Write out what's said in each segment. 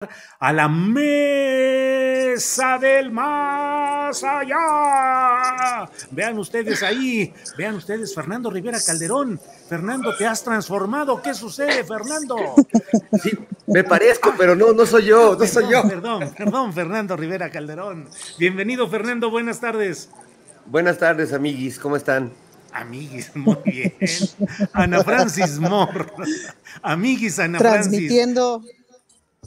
a la mesa del más allá. Vean ustedes ahí, vean ustedes, Fernando Rivera Calderón. Fernando, te has transformado. ¿Qué sucede, Fernando? Sí, me parezco, pero no soy yo, no soy yo. Perdón, Fernando Rivera Calderón. Bienvenido, Fernando, buenas tardes. Buenas tardes, amiguis, ¿cómo están? Amiguis, muy bien. Ana Francis Moore. Amiguis, Ana Francis.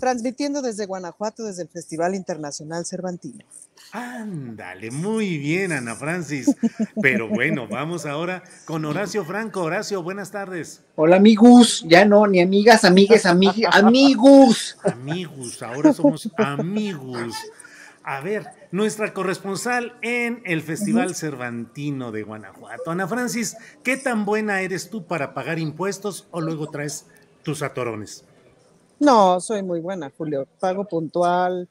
Transmitiendo desde Guanajuato, desde el Festival Internacional Cervantino. Ándale, muy bien, Ana Francis. Pero bueno, vamos ahora con Horacio Franco. Horacio, buenas tardes. Hola, amigos. Ya no, ni amigas, amigues, amigos. Amigos, ahora somos amigos. A ver, nuestra corresponsal en el Festival Cervantino de Guanajuato. Ana Francis, ¿qué tan buena eres tú para pagar impuestos o luego traes tus atorones? No, soy muy buena, Julio. Pago puntual.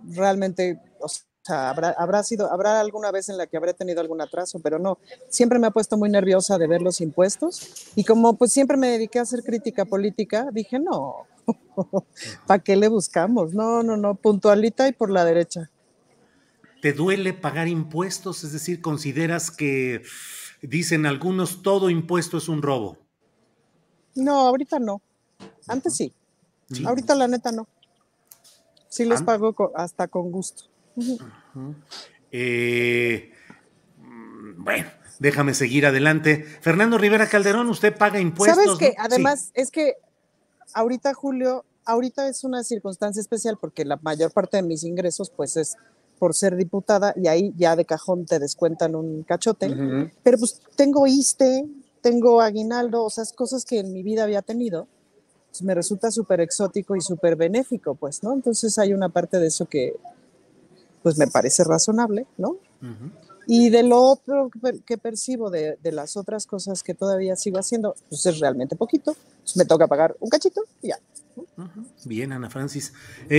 Realmente, o sea, habrá alguna vez en la que habré tenido algún atraso, pero no. Siempre me ha puesto muy nerviosa de ver los impuestos. Y como pues siempre me dediqué a hacer crítica política, dije, no, ¿para qué le buscamos? No, puntualita y por la derecha. ¿Te duele pagar impuestos? Es decir, ¿consideras que, dicen algunos, todo impuesto es un robo? No, ahorita no. Antes sí. ¿Sí? Ahorita la neta no. Sí les pago hasta con gusto. Bueno, déjame seguir adelante. Fernando Rivera Calderón, ¿usted paga impuestos? ¿Sabes qué? ¿No? Además, sí. Es que ahorita, Julio, ahorita es una circunstancia especial porque la mayor parte de mis ingresos pues es por ser diputada y ahí ya de cajón te descuentan un cachote, pero pues tengo ISSSTE, tengo aguinaldo, o sea, cosas que en mi vida había tenido, pues me resulta súper exótico y súper benéfico, pues, ¿no? Entonces hay una parte de eso que pues me parece razonable, ¿no? Y de lo otro que percibo de las otras cosas que todavía sigo haciendo, pues es realmente poquito, pues me toca pagar un cachito y ya. Bien, Ana Francis.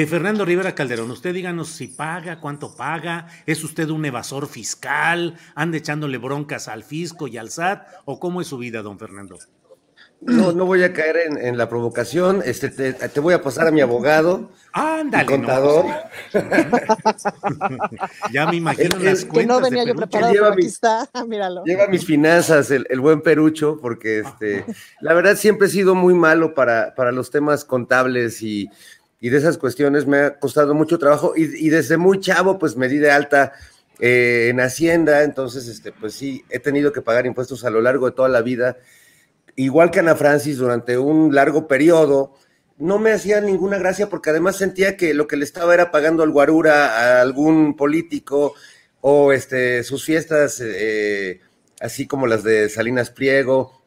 Fernando Rivera Calderón, usted díganos si paga, cuánto paga, ¿es usted un evasor fiscal? ¿Anda echándole broncas al fisco y al SAT? ¿O cómo es su vida, don Fernando? No voy a caer en la provocación. Te voy a pasar a mi abogado. Ándale, contador. Ya me imagino las cuentas. Que no venía yo preparado, pero aquí está, míralo. Lleva mis finanzas, el buen Perucho, porque la verdad siempre he sido muy malo para los temas contables y de esas cuestiones. Me ha costado mucho trabajo y desde muy chavo pues me di de alta en Hacienda, entonces pues sí, he tenido que pagar impuestos a lo largo de toda la vida. Igual que Ana Francis, durante un largo periodo, no me hacía ninguna gracia porque además sentía que lo que le estaba era pagando al guarura a algún político o sus fiestas, así como las de Salinas Pliego,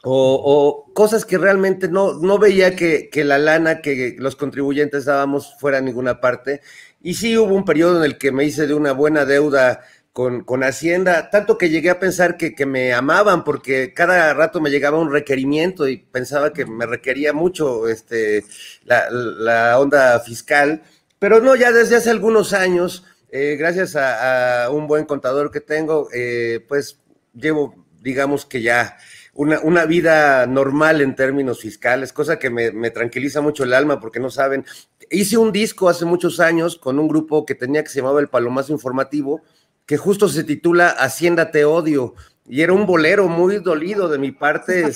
o cosas que realmente no veía que la lana que los contribuyentes dábamos fuera a ninguna parte. Y sí hubo un periodo en el que me hice de una buena deuda con Hacienda, tanto que llegué a pensar que me amaban porque cada rato me llegaba un requerimiento y pensaba que me requería mucho la onda fiscal, pero no, ya desde hace algunos años, gracias a un buen contador que tengo, pues llevo, digamos que ya una vida normal en términos fiscales, cosa que me tranquiliza mucho el alma porque no saben, hice un disco hace muchos años con un grupo que tenía que se llamaba El Palomazo Informativo, que justo se titula Hacienda te odio, y era un bolero muy dolido de mi parte,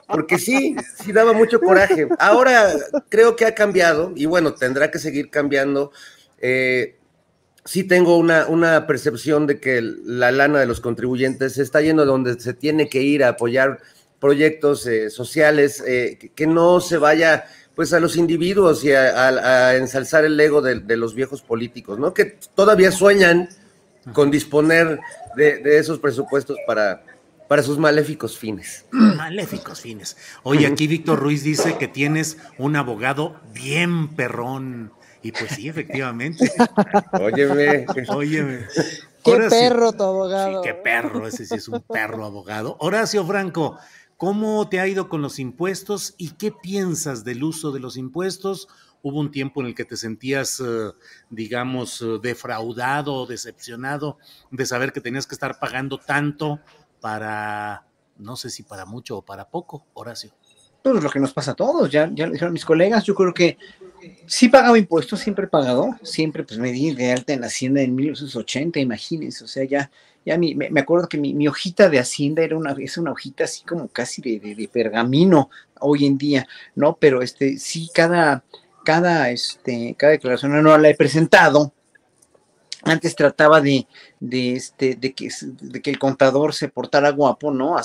porque sí daba mucho coraje. Ahora creo que ha cambiado, y bueno, tendrá que seguir cambiando. Sí tengo una percepción de que la lana de los contribuyentes se está yendo donde se tiene que ir a apoyar proyectos sociales, que no se vaya pues a los individuos y a ensalzar el ego de los viejos políticos, ¿no? Que todavía sueñan con disponer de esos presupuestos para sus maléficos fines. Maléficos fines. Oye, aquí Víctor Ruiz dice que tienes un abogado bien perrón. Y pues sí, efectivamente. Óyeme. Qué Horacio, perro tu abogado. Sí, qué perro, ese sí es un perro abogado. Horacio Franco, ¿cómo te ha ido con los impuestos y qué piensas del uso de los impuestos? ¿Hubo un tiempo en el que te sentías, digamos, defraudado o decepcionado de saber que tenías que estar pagando tanto para, no sé si para mucho o para poco, Horacio? Todo lo que nos pasa a todos, ya lo dijeron mis colegas, yo creo que Sí pagaba impuestos, siempre he pagado, siempre pues me di de alta en Hacienda en 1980, imagínense, o sea, ya me acuerdo que mi hojita de Hacienda es una hojita así como casi de pergamino hoy en día, ¿no? Pero sí, cada declaración anual la he presentado. Antes trataba de que el contador se portara guapo, ¿no?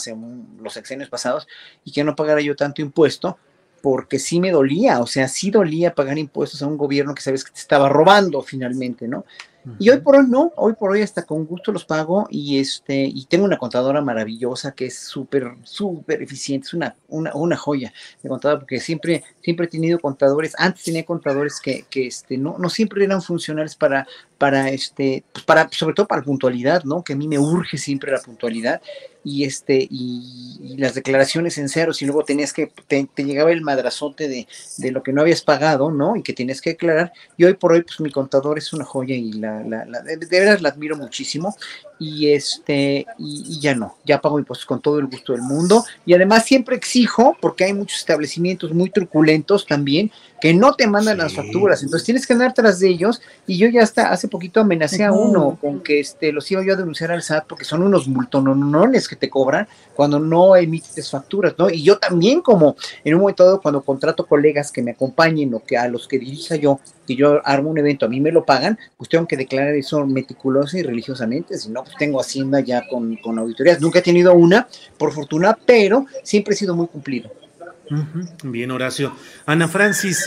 Los sexenios pasados, y que no pagara yo tanto impuesto, porque sí me dolía, o sea, sí dolía pagar impuestos a un gobierno que sabes que te estaba robando finalmente, ¿no? Y hoy por hoy no, hoy por hoy hasta con gusto los pago y tengo una contadora maravillosa que es súper, súper eficiente, es una joya de contadora, porque siempre he tenido contadores, antes tenía contadores que no siempre eran funcionales sobre todo para la puntualidad, ¿no? Que a mí me urge siempre la puntualidad y las declaraciones en ceros, y luego te llegaba el madrazote de lo que no habías pagado, ¿no? Y que tienes que declarar, y hoy por hoy pues mi contador es una joya y de veras la admiro muchísimo, y ya pago impuestos con todo el gusto del mundo, y además siempre exijo, porque hay muchos establecimientos muy truculentos también, que no te mandan las facturas, entonces tienes que andar tras de ellos, y yo ya hasta hace poquito amenacé a uno con que los iba yo a denunciar al SAT, porque son unos multononones que te cobran cuando no emites facturas, ¿no? Y yo también, como en un momento dado, cuando contrato colegas que me acompañen o que a los que dirija yo, que yo armo un evento, a mí me lo pagan, pues tengo que declarar eso meticulosa y religiosamente, si no, pues tengo Hacienda ya con auditorías. Nunca he tenido una, por fortuna, pero siempre he sido muy cumplido. Bien, Horacio. Ana Francis,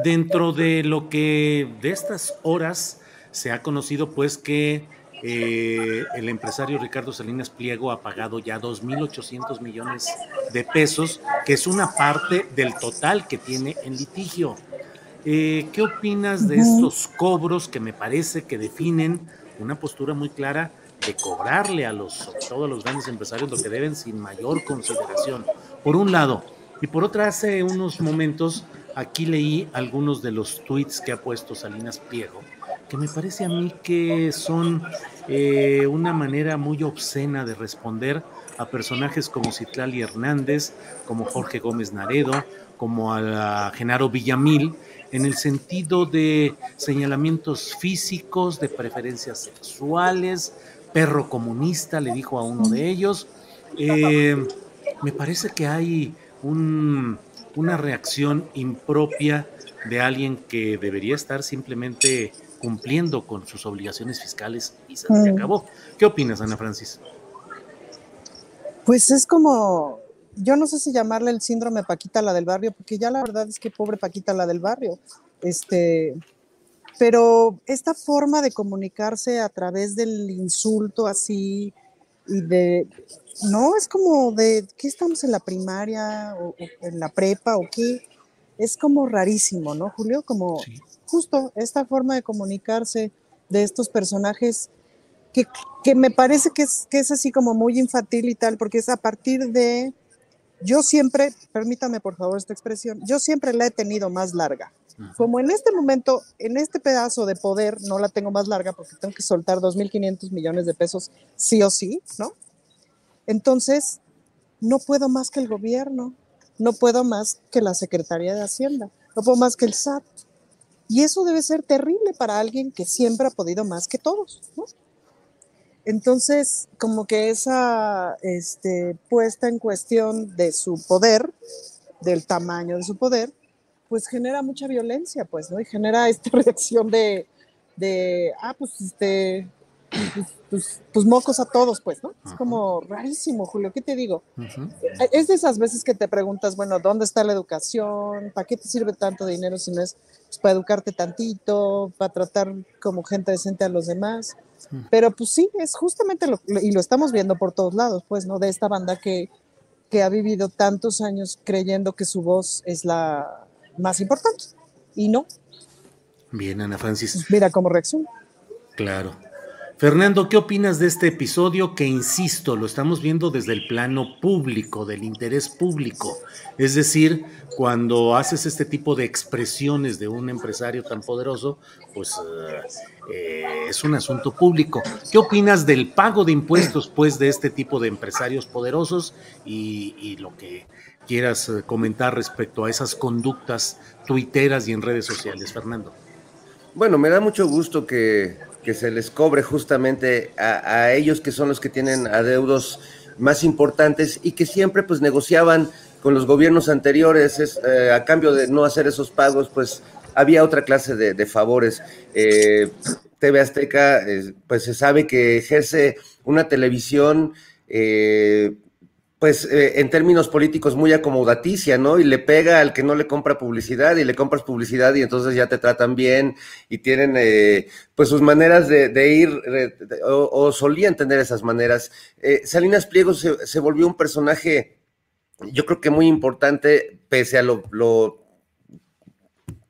dentro de estas horas se ha conocido pues que el empresario Ricardo Salinas Pliego ha pagado ya 2.800 millones de pesos, que es una parte del total que tiene en litigio. ¿Qué opinas de estos cobros que me parece que definen una postura muy clara de cobrarle sobre todo a los grandes empresarios lo que deben sin mayor consideración? Por un lado. Y por otra, hace unos momentos aquí leí algunos de los tweets que ha puesto Salinas Pliego, que me parece a mí que son una manera muy obscena de responder a personajes como Citlali Hernández, como Jorge Gómez Naredo, como a Genaro Villamil, en el sentido de señalamientos físicos, de preferencias sexuales, perro comunista, le dijo a uno de ellos. Me parece que hay una reacción impropia de alguien que debería estar simplemente cumpliendo con sus obligaciones fiscales y se acabó. ¿Qué opinas, Ana Francis? Pues es como, yo no sé si llamarle el síndrome Paquita la del barrio, porque ya la verdad es que pobre Paquita la del barrio, pero esta forma de comunicarse a través del insulto así y no, es como de, ¿qué estamos en la primaria o en la prepa o qué? Es como rarísimo, ¿no, Julio? Como justo esta forma de comunicarse de estos personajes que me parece que es así como muy infantil y tal, porque es a partir de, yo siempre, permítame por favor esta expresión, yo siempre la he tenido más larga. Como en este momento, en este pedazo de poder, no la tengo más larga porque tengo que soltar 2.500 millones de pesos sí o sí, ¿no? Entonces, no puedo más que el gobierno, no puedo más que la Secretaría de Hacienda, no puedo más que el SAT. Y eso debe ser terrible para alguien que siempre ha podido más que todos, ¿no? Entonces, como que esa puesta en cuestión de su poder, del tamaño de su poder, pues genera mucha violencia, pues, ¿no? Y genera esta reacción pues mocos a todos, pues, ¿no? Es como rarísimo, Julio, ¿qué te digo? Es de esas veces que te preguntas, bueno, ¿dónde está la educación? ¿Para qué te sirve tanto dinero si no es pues, para educarte tantito, para tratar como gente decente a los demás? Pero pues sí, es justamente y lo estamos viendo por todos lados, pues, ¿no? De esta banda que ha vivido tantos años creyendo que su voz es la más importante, y no. Bien, Ana Francis. Pues mira cómo reacciona. Claro. Fernando, ¿qué opinas de este episodio que, insisto, lo estamos viendo desde el plano público, del interés público? Es decir, cuando haces este tipo de expresiones de un empresario tan poderoso, pues es un asunto público. ¿Qué opinas del pago de impuestos, pues, de este tipo de empresarios poderosos y lo que quieras comentar respecto a esas conductas tuiteras y en redes sociales, Fernando. Bueno, me da mucho gusto que se les cobre justamente a ellos, que son los que tienen adeudos más importantes y que siempre pues negociaban con los gobiernos anteriores, a cambio de no hacer esos pagos, pues había otra clase de favores. TV Azteca, pues se sabe que ejerce una televisión pues en términos políticos muy acomodaticia, ¿no? Y le pega al que no le compra publicidad y le compras publicidad y entonces ya te tratan bien y tienen pues sus maneras de ir o solían tener esas maneras. Salinas Pliego se volvió un personaje, yo creo que muy importante, pese a lo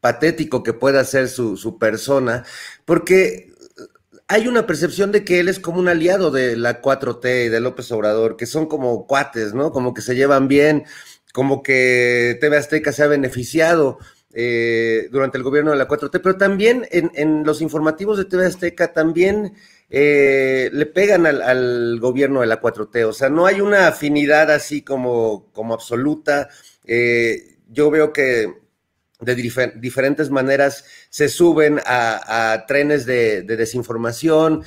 patético que pueda ser su persona, porque hay una percepción de que él es como un aliado de la 4T y de López Obrador, que son como cuates, ¿no? Como que se llevan bien, como que TV Azteca se ha beneficiado durante el gobierno de la 4T, pero también en los informativos de TV Azteca también le pegan al gobierno de la 4T, o sea, no hay una afinidad así como absoluta. Yo veo que de diferentes maneras se suben a trenes de desinformación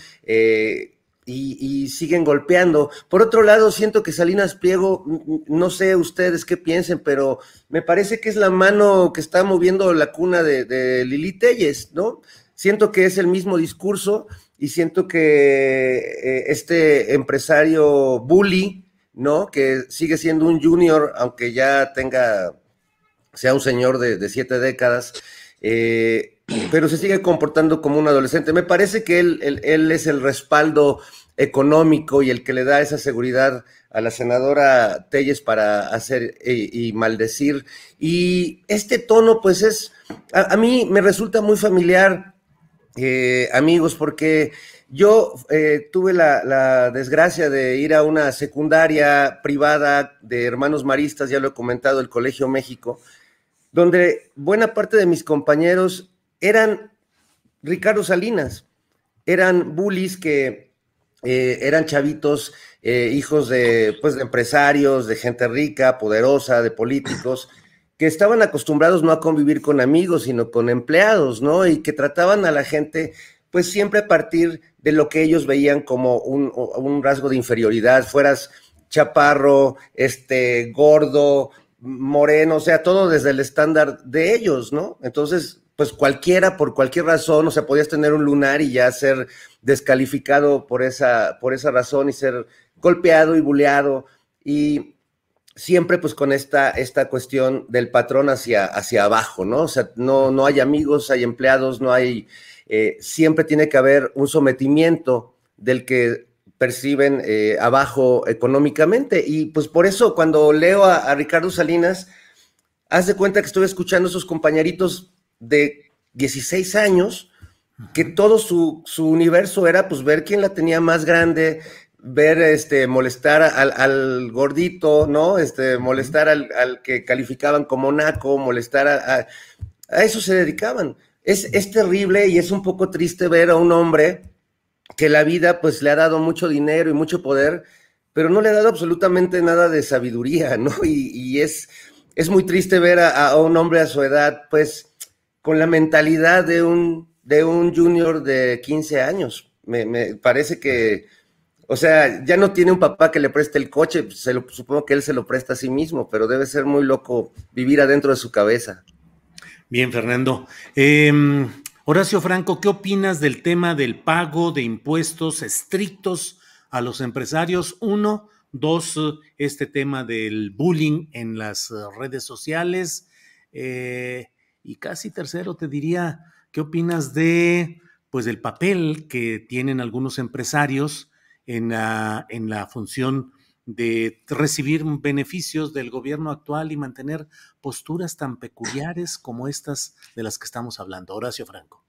y siguen golpeando. Por otro lado, siento que Salinas Pliego, no sé ustedes qué piensen, pero me parece que es la mano que está moviendo la cuna de Lili Téllez, ¿no? Siento que es el mismo discurso y siento que este empresario bully, ¿no? Que sigue siendo un junior, aunque ya sea un señor de 7 décadas, pero se sigue comportando como un adolescente. Me parece que él es el respaldo económico y el que le da esa seguridad a la senadora Téllez para hacer y maldecir. Y este tono, pues a mí me resulta muy familiar, amigos, porque yo tuve la desgracia de ir a una secundaria privada de hermanos maristas, ya lo he comentado, el Colegio México, donde buena parte de mis compañeros eran Ricardo Salinas, eran bullies que eran chavitos, hijos pues, de empresarios, de gente rica, poderosa, de políticos, que estaban acostumbrados no a convivir con amigos, sino con empleados, ¿no? Y que trataban a la gente, pues siempre a partir de lo que ellos veían como un rasgo de inferioridad, fueras chaparro, gordo, moreno, o sea, todo desde el estándar de ellos, ¿no? Entonces, pues cualquiera, por cualquier razón, o sea, podías tener un lunar y ya ser descalificado por esa razón y ser golpeado y buleado, y siempre pues con esta cuestión del patrón hacia abajo, ¿no? O sea, no hay amigos, hay empleados, no hay, siempre tiene que haber un sometimiento del que perciben abajo económicamente, y pues por eso cuando leo a Ricardo Salinas, haz de cuenta que estoy escuchando a esos compañeritos de 16 años, que todo su universo era pues ver quién la tenía más grande, ver molestar al gordito, ¿no? Molestar al que calificaban como naco, molestar a eso se dedicaban. Es terrible y es un poco triste ver a un hombre que la vida pues le ha dado mucho dinero y mucho poder, pero no le ha dado absolutamente nada de sabiduría, ¿no? Y es muy triste ver a un hombre a su edad pues con la mentalidad de un junior de 15 años. Me parece que, o sea, ya no tiene un papá que le preste el coche, supongo que él se lo presta a sí mismo, pero debe ser muy loco vivir adentro de su cabeza. Bien, Fernando. Horacio Franco, ¿qué opinas del tema del pago de impuestos estrictos a los empresarios? 1, 2, este tema del bullying en las redes sociales. Y casi tercero, te diría, ¿qué opinas pues, del papel que tienen algunos empresarios en la función de recibir beneficios del gobierno actual y mantener posturas tan peculiares como estas de las que estamos hablando? Horacio Franco.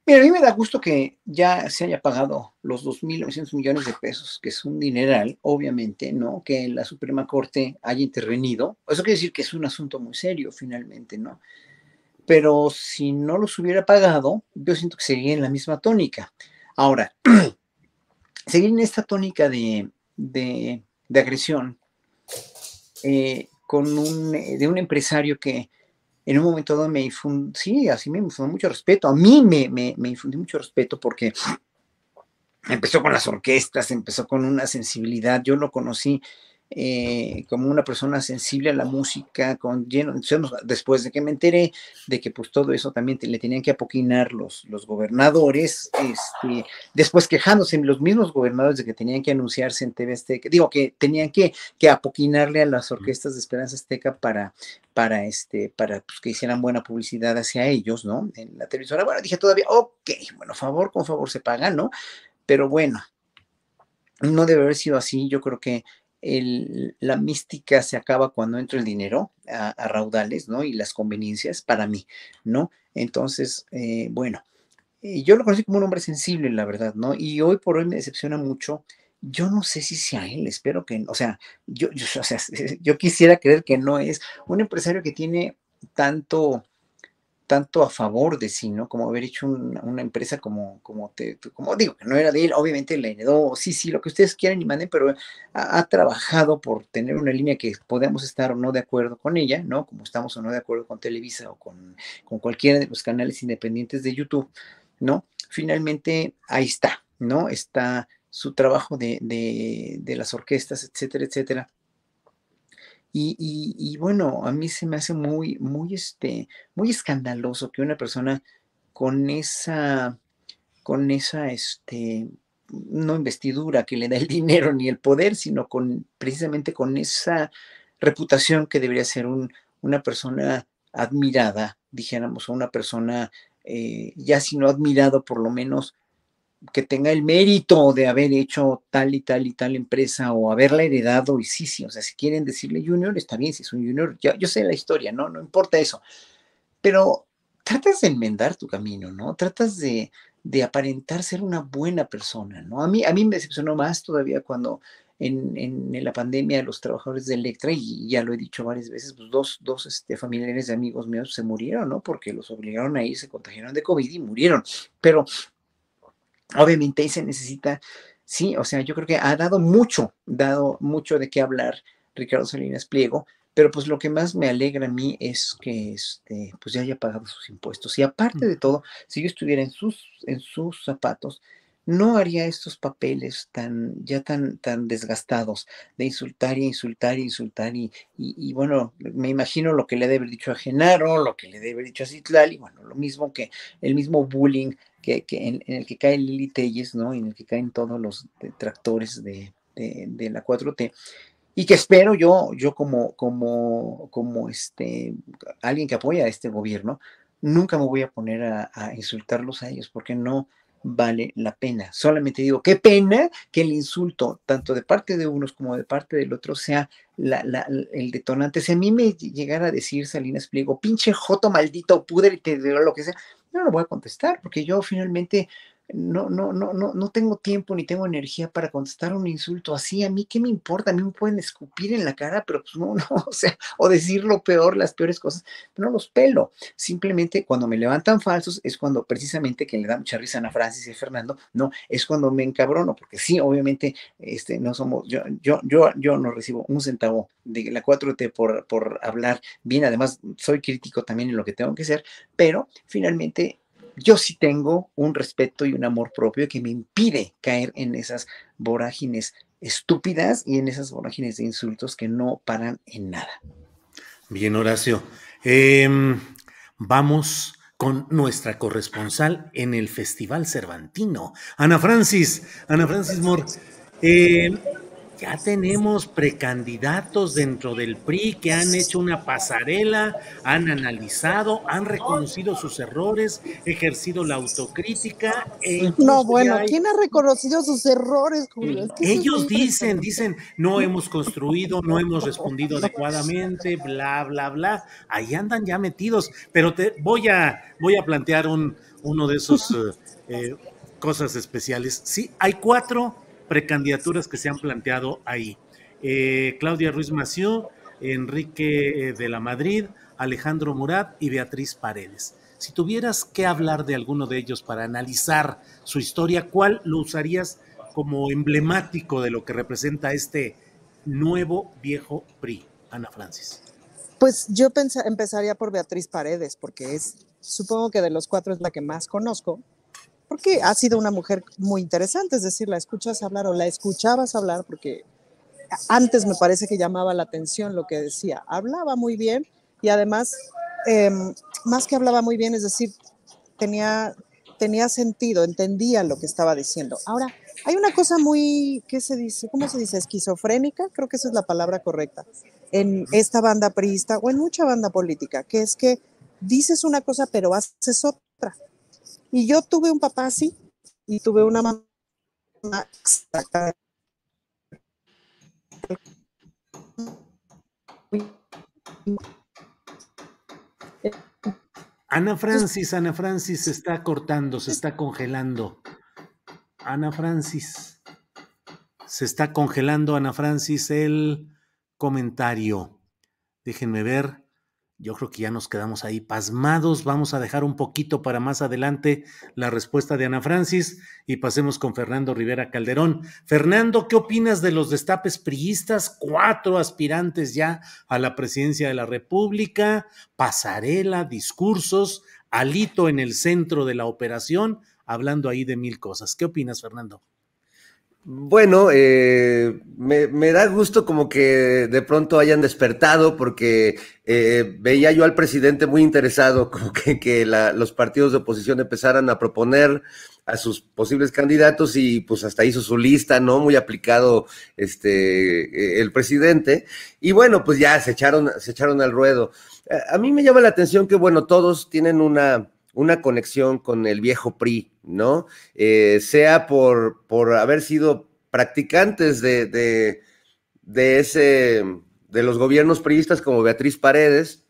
Mira, a mí me da gusto que ya se haya pagado los 2.900 millones de pesos, que es un dineral, obviamente, ¿no? Que la Suprema Corte haya intervenido. Eso quiere decir que es un asunto muy serio, finalmente, ¿no? Pero si no los hubiera pagado, yo siento que seguiría en la misma tónica. Ahora, seguir en esta tónica de agresión, de un empresario que en un momento dado sí, así me infundió mucho respeto. A mí me infundió mucho respeto porque empezó con las orquestas, empezó con una sensibilidad. Yo lo conocí como una persona sensible a la música, después de que me enteré de que pues todo eso también le tenían que apoquinar los gobernadores, después quejándose los mismos gobernadores de que tenían que anunciarse en TV Azteca, digo que tenían que apoquinarle a las orquestas de Esperanza Azteca para pues, que hicieran buena publicidad hacia ellos, ¿no? En la televisora. Bueno, dije todavía, ok, bueno, con favor se paga, ¿no? Pero bueno, no debe haber sido así. Yo creo que la mística se acaba cuando entra el dinero a raudales, ¿no? Y las conveniencias para mí, ¿no? Entonces, bueno, yo lo conocí como un hombre sensible, la verdad, ¿no? Y hoy por hoy me decepciona mucho. Yo no sé si sea él, espero que, o sea, o sea, yo quisiera creer que no es un empresario que tiene tanto a favor de sí, ¿no? Como haber hecho una empresa como digo, que no era de él, obviamente la heredó, sí, lo que ustedes quieran y manden, pero ha trabajado por tener una línea que podamos estar o no de acuerdo con ella, ¿no? Como estamos o no de acuerdo con Televisa o con cualquiera de los canales independientes de YouTube, ¿no? Finalmente, ahí está, ¿no? Está su trabajo de las orquestas, etcétera, etcétera. Y bueno, a mí se me hace muy escandaloso que una persona con esa, no investidura que le da el dinero ni el poder, sino precisamente con esa reputación que debería ser una persona admirada, dijéramos, o una persona, ya si no admirado, por lo menos que tenga el mérito de haber hecho tal y tal y tal empresa o haberla heredado, y sí, o sea, si quieren decirle junior, está bien, si es un junior, yo sé la historia, no importa eso, pero tratas de enmendar tu camino, ¿no? Tratas de aparentar ser una buena persona, ¿no? A mí me decepcionó más todavía cuando en la pandemia los trabajadores de Electra, y ya lo he dicho varias veces, pues dos familiares de amigos míos se murieron, ¿no? Porque los obligaron a ir, se contagiaron de COVID y murieron, pero obviamente ahí se necesita, sí, o sea, yo creo que ha dado mucho de qué hablar Ricardo Salinas Pliego, pero pues lo que más me alegra a mí es que pues ya haya pagado sus impuestos. Y aparte de todo, si yo estuviera en sus zapatos, no haría estos papeles tan desgastados de insultar y insultar y insultar y bueno, me imagino lo que le debe haber dicho a Genaro, lo que le debe haber dicho a Citlali, bueno, lo mismo que el mismo bullying que en el que cae Lili Telles, ¿no? Y en el que caen todos los detractores de la 4T, y que espero yo como alguien que apoya a este gobierno, nunca me voy a poner a insultarlos a ellos, porque no vale la pena. Solamente digo, qué pena que el insulto, tanto de parte de unos como de parte del otro, sea el detonante. Si a mí me llegara a decir Salinas Pliego, pinche joto maldito, púdrete, lo que sea, no lo voy a contestar, porque yo finalmente no tengo tiempo ni tengo energía para contestar un insulto así. A mí qué me importa, a mí me pueden escupir en la cara, pero pues no, o sea, o decir lo peor, las peores cosas, no los pelo. Simplemente cuando me levantan falsos es cuando precisamente, que le da mucha risa a Ana Francis y a Fernando, no, es cuando me encabrono, porque sí, obviamente, no somos, yo no recibo un centavo de la 4T por hablar bien. Además soy crítico también en lo que tengo que ser, pero finalmente yo sí tengo un respeto y un amor propio que me impide caer en esas vorágines estúpidas y en esas vorágines de insultos que no paran en nada. Bien, Horacio. Vamos con nuestra corresponsal en el Festival Cervantino, Ana Francis Moore. Ya tenemos precandidatos dentro del PRI que han hecho una pasarela, han analizado, han reconocido sus errores, ejercido la autocrítica. No, bueno, ¿quién ha reconocido sus errores, Julio? Es que ellos dicen, no hemos construido, no hemos respondido adecuadamente, bla, bla, bla. Ahí andan ya metidos, pero voy a plantear uno de esos cosas especiales. Sí, hay 4 precandidaturas que se han planteado ahí. Claudia Ruiz Massieu, Enrique de la Madrid, Alejandro Murat y Beatriz Paredes. Si tuvieras que hablar de alguno de ellos para analizar su historia, ¿cuál lo usarías como emblemático de lo que representa este nuevo viejo PRI? Ana Francis? Pues yo empezaría por Beatriz Paredes, porque supongo que de los 4 es la que más conozco, porque ha sido una mujer muy interesante, es decir, la escuchas hablar o la escuchabas hablar, porque antes me parece que llamaba la atención lo que decía, hablaba muy bien y además, más que hablaba muy bien, es decir, tenía sentido, entendía lo que estaba diciendo. Ahora, hay una cosa muy, ¿qué se dice? ¿Cómo se dice? Esquizofrénica, creo que esa es la palabra correcta, en esta banda priista o en mucha banda política, que es que dices una cosa pero haces otra. Y yo tuve un papá así y tuve una mamá exacta. Ana Francis se está cortando, se está congelando. Ana Francis, se está congelando, Ana Francis, el comentario. Déjenme ver. Yo creo que ya nos quedamos ahí pasmados. Vamos a dejar un poquito para más adelante la respuesta de Ana Francis y pasemos con Fernando Rivera Calderón. Fernando, ¿qué opinas de los destapes priistas? 4 aspirantes ya a la presidencia de la República, pasarela, discursos, Alito en el centro de la operación, hablando ahí de 1000 cosas. ¿Qué opinas, Fernando? Bueno, me da gusto como que de pronto hayan despertado porque veía yo al presidente muy interesado como que los partidos de oposición empezaran a proponer a sus posibles candidatos y pues hasta hizo su lista, ¿no? Muy aplicado el presidente. Y bueno, pues ya se echaron al ruedo. A mí me llama la atención que, bueno, todos tienen una conexión con el viejo PRI, ¿no? Sea por haber sido practicantes de los gobiernos priistas como Beatriz Paredes,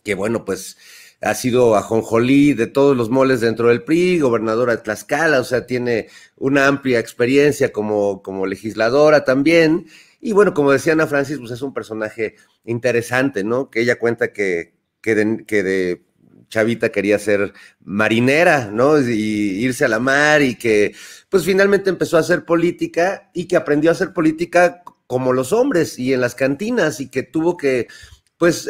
que bueno, pues ha sido ajonjolí de todos los moles dentro del PRI, gobernadora de Tlaxcala, o sea, tiene una amplia experiencia como legisladora también, y bueno, como decía Ana Francis, pues es un personaje interesante, ¿no? Que ella cuenta que de chavita quería ser marinera, ¿no? Y irse a la mar y que pues finalmente empezó a hacer política y que aprendió a hacer política como los hombres y en las cantinas y que tuvo que pues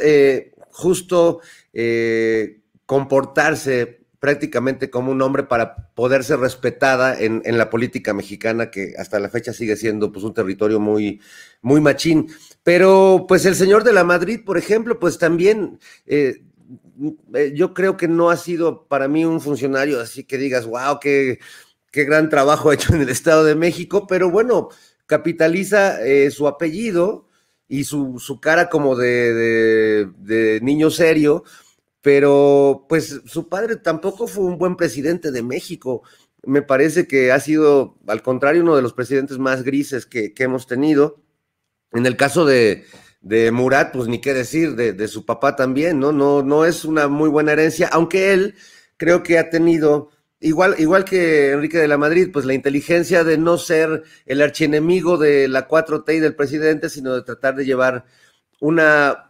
justo comportarse prácticamente como un hombre para poder ser respetada en la política mexicana, que hasta la fecha sigue siendo pues un territorio muy, muy machín. Pero pues el señor de la Madrid, por ejemplo, pues también yo creo que no ha sido para mí un funcionario así que digas, wow, qué gran trabajo ha hecho en el Estado de México, pero bueno, capitaliza su apellido y su cara como de niño serio, pero pues su padre tampoco fue un buen presidente de México. Me parece que ha sido, al contrario, uno de los presidentes más grises que hemos tenido. En el caso de Murat, pues ni qué decir, de su papá también, ¿no? No es una muy buena herencia, aunque él creo que ha tenido, igual que Enrique de la Madrid, pues la inteligencia de no ser el archienemigo de la 4T y del presidente, sino de tratar de llevar una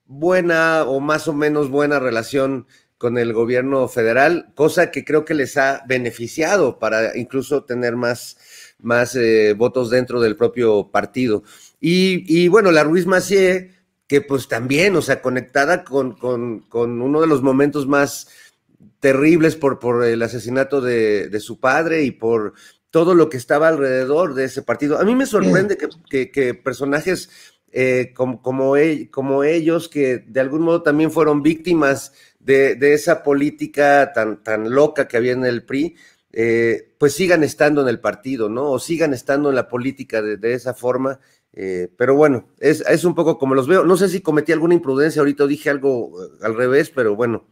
buena o más o menos buena relación con el gobierno federal, cosa que creo que les ha beneficiado para incluso tener más votos dentro del propio partido. Y bueno, la Ruiz Massieu, que pues también, o sea, conectada con uno de los momentos más terribles por el asesinato de su padre y por todo lo que estaba alrededor de ese partido. A mí me sorprende que personajes como ellos, que de algún modo también fueron víctimas de esa política tan loca que había en el PRI, pues sigan estando en el partido, ¿no? O sigan estando en la política de esa forma. Pero bueno, es un poco como los veo. No sé si cometí alguna imprudencia ahorita o dije algo al revés, pero bueno.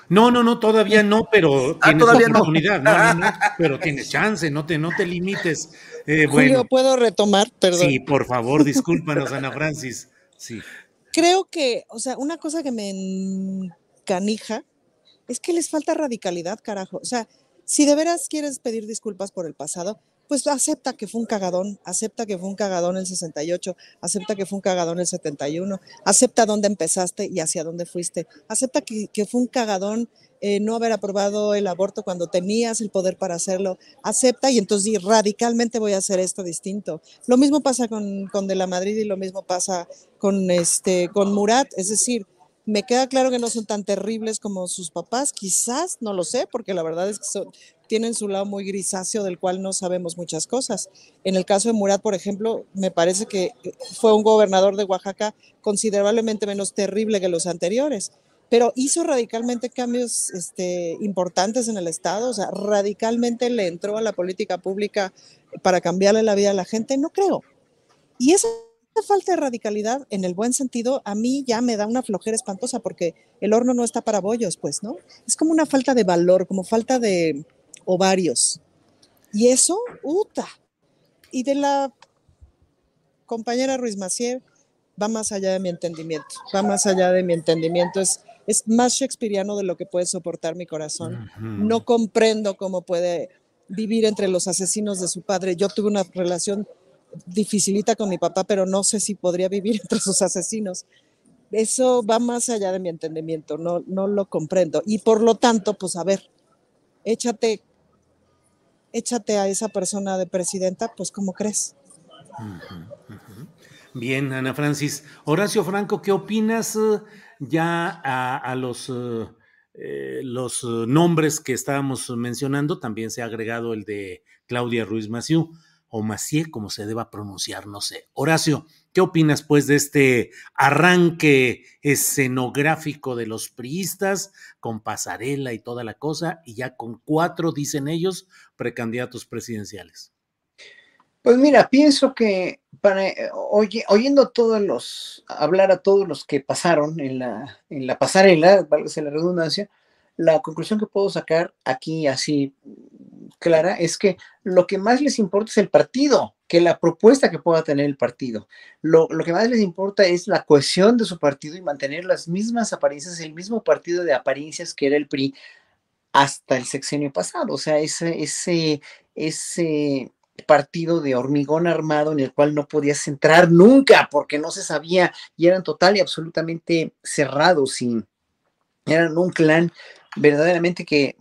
No, todavía no, pero tienes todavía oportunidad. No, pero tienes chance, no te limites. Julio, bueno. ¿puedo retomar? Perdón. Sí, por favor, discúlpanos, Ana Francis. Sí. Creo que, o sea, una cosa que me encanija es que les falta radicalidad, carajo. O sea, si de veras quieres pedir disculpas por el pasado, pues acepta que fue un cagadón, acepta que fue un cagadón el 68, acepta que fue un cagadón el 71, acepta dónde empezaste y hacia dónde fuiste, acepta que fue un cagadón no haber aprobado el aborto cuando tenías el poder para hacerlo, acepta y entonces radicalmente voy a hacer esto distinto. Lo mismo pasa con De la Madrid y lo mismo pasa con Murat, es decir, me queda claro que no son tan terribles como sus papás, quizás, no lo sé, porque la verdad es que tienen su lado muy grisáceo del cual no sabemos muchas cosas. En el caso de Murat, por ejemplo, me parece que fue un gobernador de Oaxaca considerablemente menos terrible que los anteriores, pero hizo radicalmente cambios importantes en el Estado, o sea, radicalmente le entró a la política pública para cambiarle la vida a la gente, no creo. Y esa falta de radicalidad, en el buen sentido, a mí ya me da una flojera espantosa porque el horno no está para bollos, pues, ¿no? Es como una falta de valor, como falta de ovarios. Y eso, ¡uta! Y de la compañera Ruiz Massieu, va más allá de mi entendimiento, va más allá de mi entendimiento, es más shakespeariano de lo que puede soportar mi corazón. No comprendo cómo puede vivir entre los asesinos de su padre. Yo tuve una relación dificilita con mi papá, pero no sé si podría vivir entre sus asesinos. Eso va más allá de mi entendimiento, no lo comprendo. Y por lo tanto, pues a ver, échate a esa persona de presidenta, pues ¿cómo crees? Bien, Ana Francis. Horacio Franco, ¿qué opinas ya a los nombres que estábamos mencionando? También se ha agregado el de Claudia Ruiz Massieu, o Massieu, como se deba pronunciar, no sé. Horacio, ¿qué opinas pues de este arranque escenográfico de los priistas con pasarela y toda la cosa, y ya con 4, dicen ellos, precandidatos presidenciales? Pues mira, pienso que oyendo hablar a todos los que pasaron en la pasarela, válgase la redundancia, la conclusión que puedo sacar aquí así clara es que lo que más les importa es el partido, que la propuesta que pueda tener el partido. Lo que más les importa es la cohesión de su partido y mantener las mismas apariencias, el mismo partido de apariencias que era el PRI hasta el sexenio pasado. O sea, ese partido de hormigón armado en el cual no podías entrar nunca porque no se sabía y eran total y absolutamente cerrados y eran un clan verdaderamente que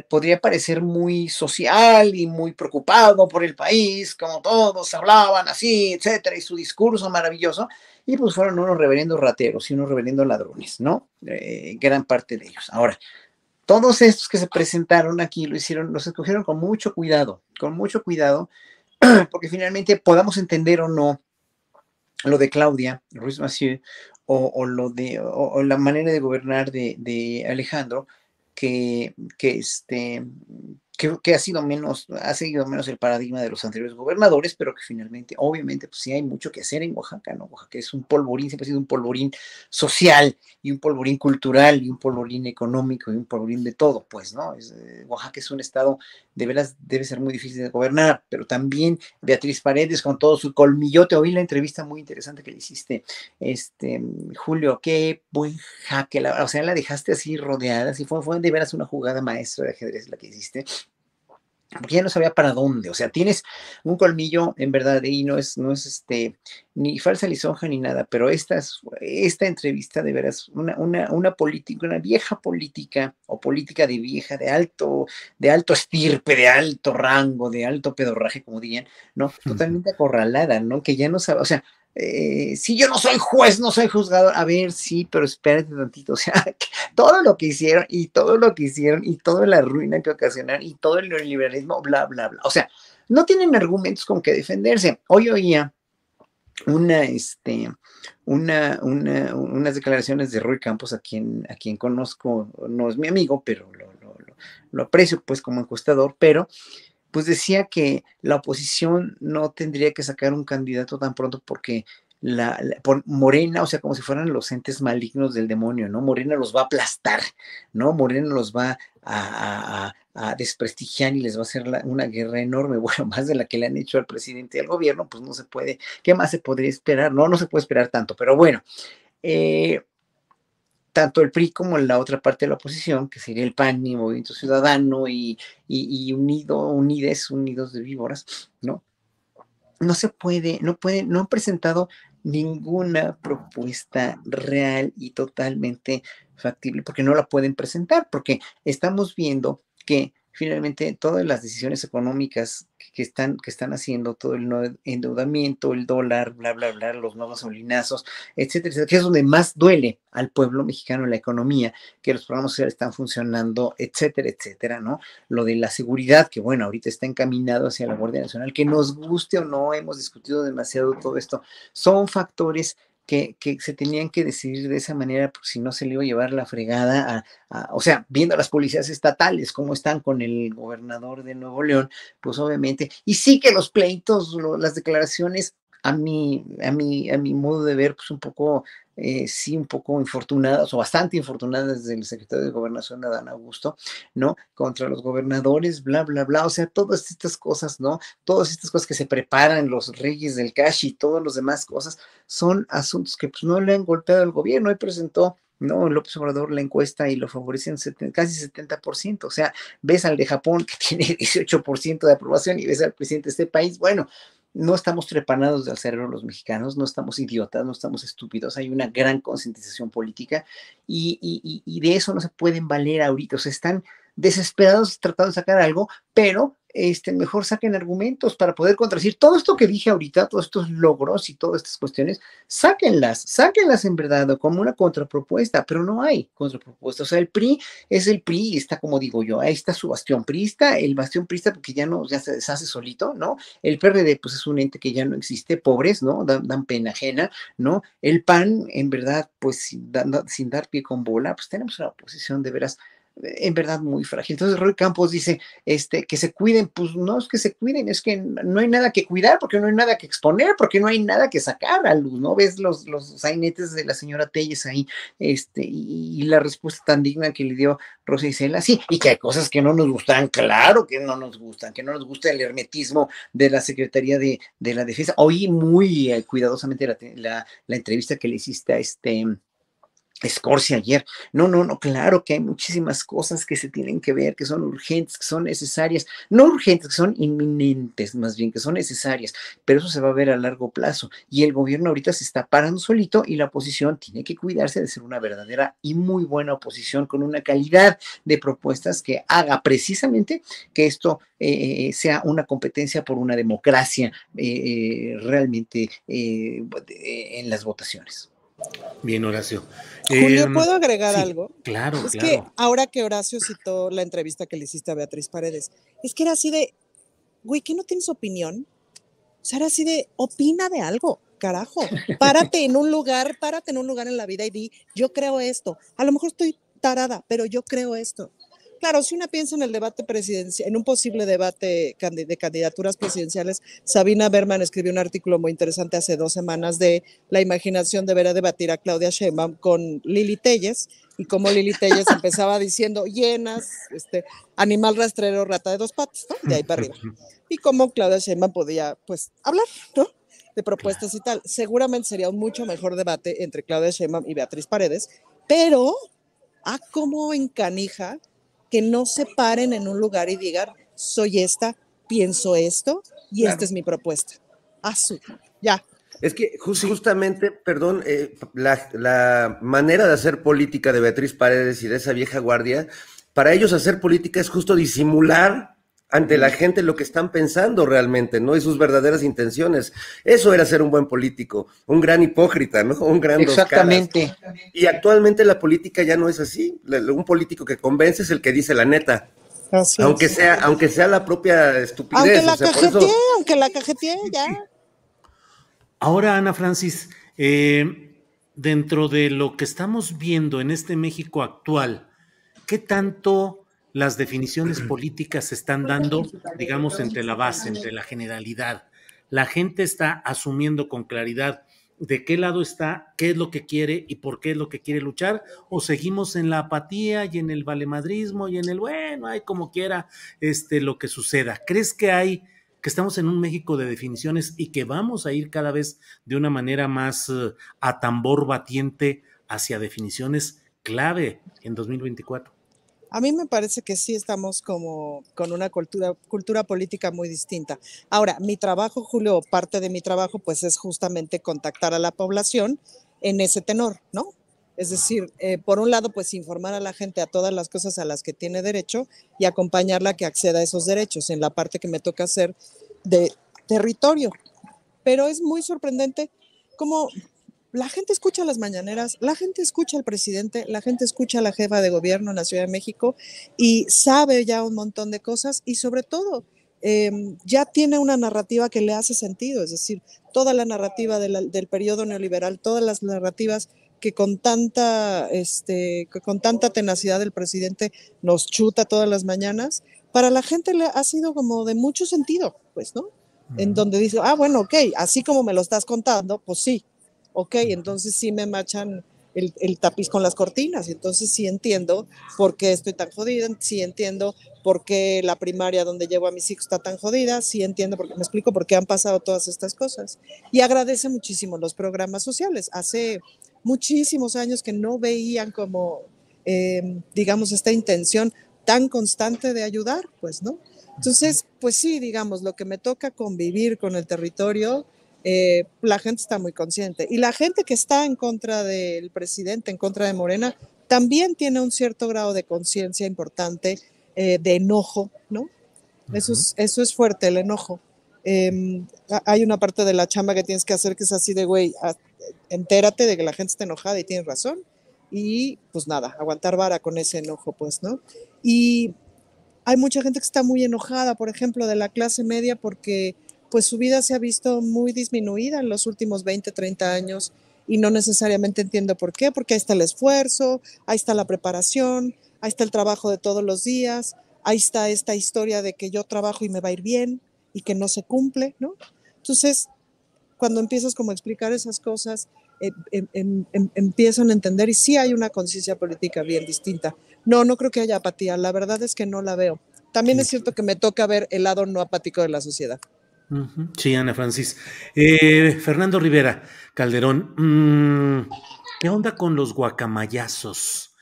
podría parecer muy social y muy preocupado por el país, como todos hablaban así, etcétera, y su discurso maravilloso, y pues fueron unos reverendos rateros y unos reverendos ladrones, ¿no? Gran parte de ellos. Ahora, todos estos que se presentaron aquí los escogieron con mucho cuidado, porque finalmente podamos entender o no lo de Claudia Ruiz Massieu o la manera de gobernar de Alejandro, que ha seguido menos el paradigma de los anteriores gobernadores, pero que finalmente, obviamente, pues sí hay mucho que hacer en Oaxaca, ¿no? Oaxaca es un polvorín, siempre ha sido un polvorín social, y un polvorín cultural, y un polvorín económico, y un polvorín de todo, pues, ¿no? Oaxaca es un estado, de veras, debe ser muy difícil de gobernar, pero también Beatriz Paredes, con todo su colmillote, oí la entrevista muy interesante que le hiciste, Julio, qué buen jaque, o sea, la dejaste así rodeada, así fue de veras una jugada maestra de ajedrez la que hiciste, porque ya no sabía para dónde. O sea, tienes un colmillo en verdad y no es ni falsa lisonja ni nada, pero esta entrevista de veras, una política, una vieja política o política de vieja, de alto estirpe, de alto rango, de alto pedorraje, como dirían, ¿no? Totalmente acorralada, ¿no? Que ya no sabe, o sea, si yo no soy juez, no soy juzgador, a ver, sí, pero espérate tantito, o sea, todo lo que hicieron y toda la ruina que ocasionaron y todo el neoliberalismo, bla, bla, bla, o sea, no tienen argumentos con que defenderse. Hoy oía unas declaraciones de Roy Campos, a quien conozco, no es mi amigo, pero lo aprecio pues como encuestador, pero pues decía que la oposición no tendría que sacar un candidato tan pronto porque por Morena, o sea, como si fueran los entes malignos del demonio, ¿no? Morena los va a aplastar, ¿no? Morena los va a desprestigiar y les va a hacer una guerra enorme, bueno, más de la que le han hecho al presidente y al gobierno, pues no se puede, ¿qué más se podría esperar? No se puede esperar tanto, pero bueno, tanto el PRI como la otra parte de la oposición, que sería el PAN y Movimiento Ciudadano y Unidos de Víboras, ¿no? No se puede, no han presentado ninguna propuesta real y totalmente factible, porque no la pueden presentar, porque estamos viendo que finalmente todas las decisiones económicas que están haciendo, todo el endeudamiento, el dólar, bla, bla, bla, los nuevos solinazos, etcétera, etcétera, que es donde más duele al pueblo mexicano la economía, que los programas sociales están funcionando, etcétera, etcétera, ¿no? Lo de la seguridad, que bueno, ahorita está encaminado hacia la Guardia Nacional, que nos guste o no, hemos discutido demasiado todo esto, son factores que se tenían que decidir de esa manera, porque si no se le iba a llevar la fregada o sea, viendo a las policías estatales, cómo están con el gobernador de Nuevo León, pues obviamente, y sí que los pleitos, las declaraciones, a mi modo de ver, pues un poco, sí, un poco infortunadas o bastante infortunadas del secretario de Gobernación, Adán Augusto, ¿no? Contra los gobernadores, bla, bla, bla, o sea, todas estas cosas, ¿no? Todas estas cosas que se preparan los reyes del cash y todas las demás cosas son asuntos que pues no le han golpeado al gobierno. Hoy presentó, no, López Obrador la encuesta y lo favorecen casi 70%. O sea, ves al de Japón que tiene 18% de aprobación y ves al presidente de este país. Bueno, no estamos trepanados del cerebro los mexicanos, no estamos idiotas, no estamos estúpidos, hay una gran concientización política y de eso no se pueden valer ahorita, o sea, están desesperados tratando de sacar algo, pero mejor saquen argumentos para poder contradecir todo esto que dije ahorita, todos estos logros y todas estas cuestiones, sáquenlas en verdad como una contrapropuesta, pero no hay contrapropuesta. O sea, el PRI es el PRI, está como digo yo, ahí está su bastión priista, el bastión priista porque ya se deshace solito, ¿no? El PRD pues es un ente que ya no existe, pobres, ¿no? Dan pena ajena, ¿no? El PAN, en verdad, pues sin dar pie con bola, pues tenemos una oposición de veras en verdad muy frágil. Entonces Roy Campos dice que se cuiden, pues no es que se cuiden, es que no hay nada que cuidar, porque no hay nada que exponer, porque no hay nada que sacar a luz, ¿no? Ves los sainetes de la señora Telles ahí, y la respuesta tan digna que le dio Rosa Isela, sí, y que hay cosas que no nos gustan, claro que no nos gustan, que no nos gusta el hermetismo de la Secretaría de la Defensa. Oí muy cuidadosamente la entrevista que le hiciste a Scorsi ayer. No, claro que hay muchísimas cosas que se tienen que ver, que son urgentes, que son necesarias, no urgentes, que son inminentes, más bien, que son necesarias, pero eso se va a ver a largo plazo. Y el gobierno ahorita se está parando solito y la oposición tiene que cuidarse de ser una verdadera y muy buena oposición con una calidad de propuestas que haga precisamente que esto sea una competencia por una democracia realmente en las votaciones. Bien, Horacio. Julio, ¿puedo agregar sí, algo? Claro, Es claro. que ahora que Horacio citó la entrevista que le hiciste a Beatriz Paredes, es que era así de, güey, ¿qué no tienes opinión? O sea, era así de, opina de algo, carajo. Párate en un lugar en la vida y di, yo creo esto. A lo mejor estoy tarada, pero yo creo esto. Claro, si una piensa en el debate presidencial, en un posible debate de candidaturas presidenciales, Sabina Berman escribió un artículo muy interesante hace 2 semanas de la imaginación deberá debatir a Claudia Sheinbaum con Lili Telles, y como Lili Telles empezaba diciendo llenas, animal rastrero, rata de 2 patas, ¿no? De ahí para arriba. Y cómo Claudia Sheinbaum podía, pues, hablar, ¿no? De propuestas y tal. Seguramente sería un mucho mejor debate entre Claudia Sheinbaum y Beatriz Paredes, pero cómo encanija que no se paren en un lugar y digan, soy esta, pienso esto y claro, esta es mi propuesta. Ya. Es que justamente, perdón, la manera de hacer política de Beatriz Paredes y de esa vieja guardia, para ellos hacer política es justo disimular ante la gente lo que están pensando realmente, ¿no? Y sus verdaderas intenciones. Eso era ser un buen político, un gran hipócrita, ¿no? Un gran exactamente. Dos caras. Y actualmente la política ya no es así. Un político que convence es el que dice la neta. Aunque sea la propia estupidez. Aunque la cajetee, ya. Ahora, Ana Francis, dentro de lo que estamos viendo en este México actual, ¿qué tanto las definiciones políticas se están dando, digamos, entre la base, entre la generalidad? La gente está asumiendo con claridad de qué lado está, qué es lo que quiere y por qué es lo que quiere luchar, o seguimos en la apatía y en el valemadrismo y en el bueno, hay como quiera lo que suceda. ¿Crees que estamos en un México de definiciones y que vamos a ir cada vez de una manera más a tambor batiente hacia definiciones clave en 2024? A mí me parece que sí estamos como con una cultura política muy distinta. Ahora, mi trabajo, Julio, parte de mi trabajo, pues es justamente contactar a la población en ese tenor, ¿no? Es decir, por un lado, pues informar a la gente a todas las cosas a las que tiene derecho y acompañarla a que acceda a esos derechos en la parte que me toca hacer de territorio. Pero es muy sorprendente cómo la gente escucha las mañaneras, la gente escucha al presidente, la gente escucha a la jefa de gobierno en la Ciudad de México y sabe ya un montón de cosas y sobre todo ya tiene una narrativa que le hace sentido, es decir, toda la narrativa del periodo neoliberal, todas las narrativas que con tanta tenacidad el presidente nos chuta todas las mañanas, para la gente le ha sido como de mucho sentido, pues, ¿no? En donde dice, bueno, ok, así como me lo estás contando, pues sí, ok, entonces sí me machan el tapiz con las cortinas, entonces sí entiendo por qué estoy tan jodida, sí entiendo por qué la primaria donde llevo a mis hijos está tan jodida, sí entiendo, porque me explico por qué han pasado todas estas cosas. Y agradece muchísimo los programas sociales. Hace muchísimos años que no veían como, digamos, esta intención tan constante de ayudar, pues, ¿no? Entonces, pues sí, digamos, lo que me toca convivir con el territorio, la gente está muy consciente. Y la gente que está en contra del presidente, en contra de Morena, también tiene un cierto grado de conciencia importante, de enojo, ¿no? Eso es fuerte, el enojo. Hay una parte de la chamba que tienes que hacer que es así de, güey, entérate de que la gente está enojada y tienes razón. Y pues nada, aguantar vara con ese enojo, pues, ¿no? Y hay mucha gente que está muy enojada, por ejemplo, de la clase media, porque pues su vida se ha visto muy disminuida en los últimos 20, 30 años y no necesariamente entiendo por qué, porque ahí está el esfuerzo, ahí está la preparación, ahí está el trabajo de todos los días, ahí está esta historia de que yo trabajo y me va a ir bien y que no se cumple, ¿no? Entonces, cuando empiezas como a explicar esas cosas, empiezan a entender y sí hay una conciencia política bien distinta. No creo que haya apatía, la verdad es que no la veo. También es cierto que me toca ver el lado no apático de la sociedad. Sí, Ana Francis. Fernando Rivera Calderón, ¿qué onda con los guacamayazos?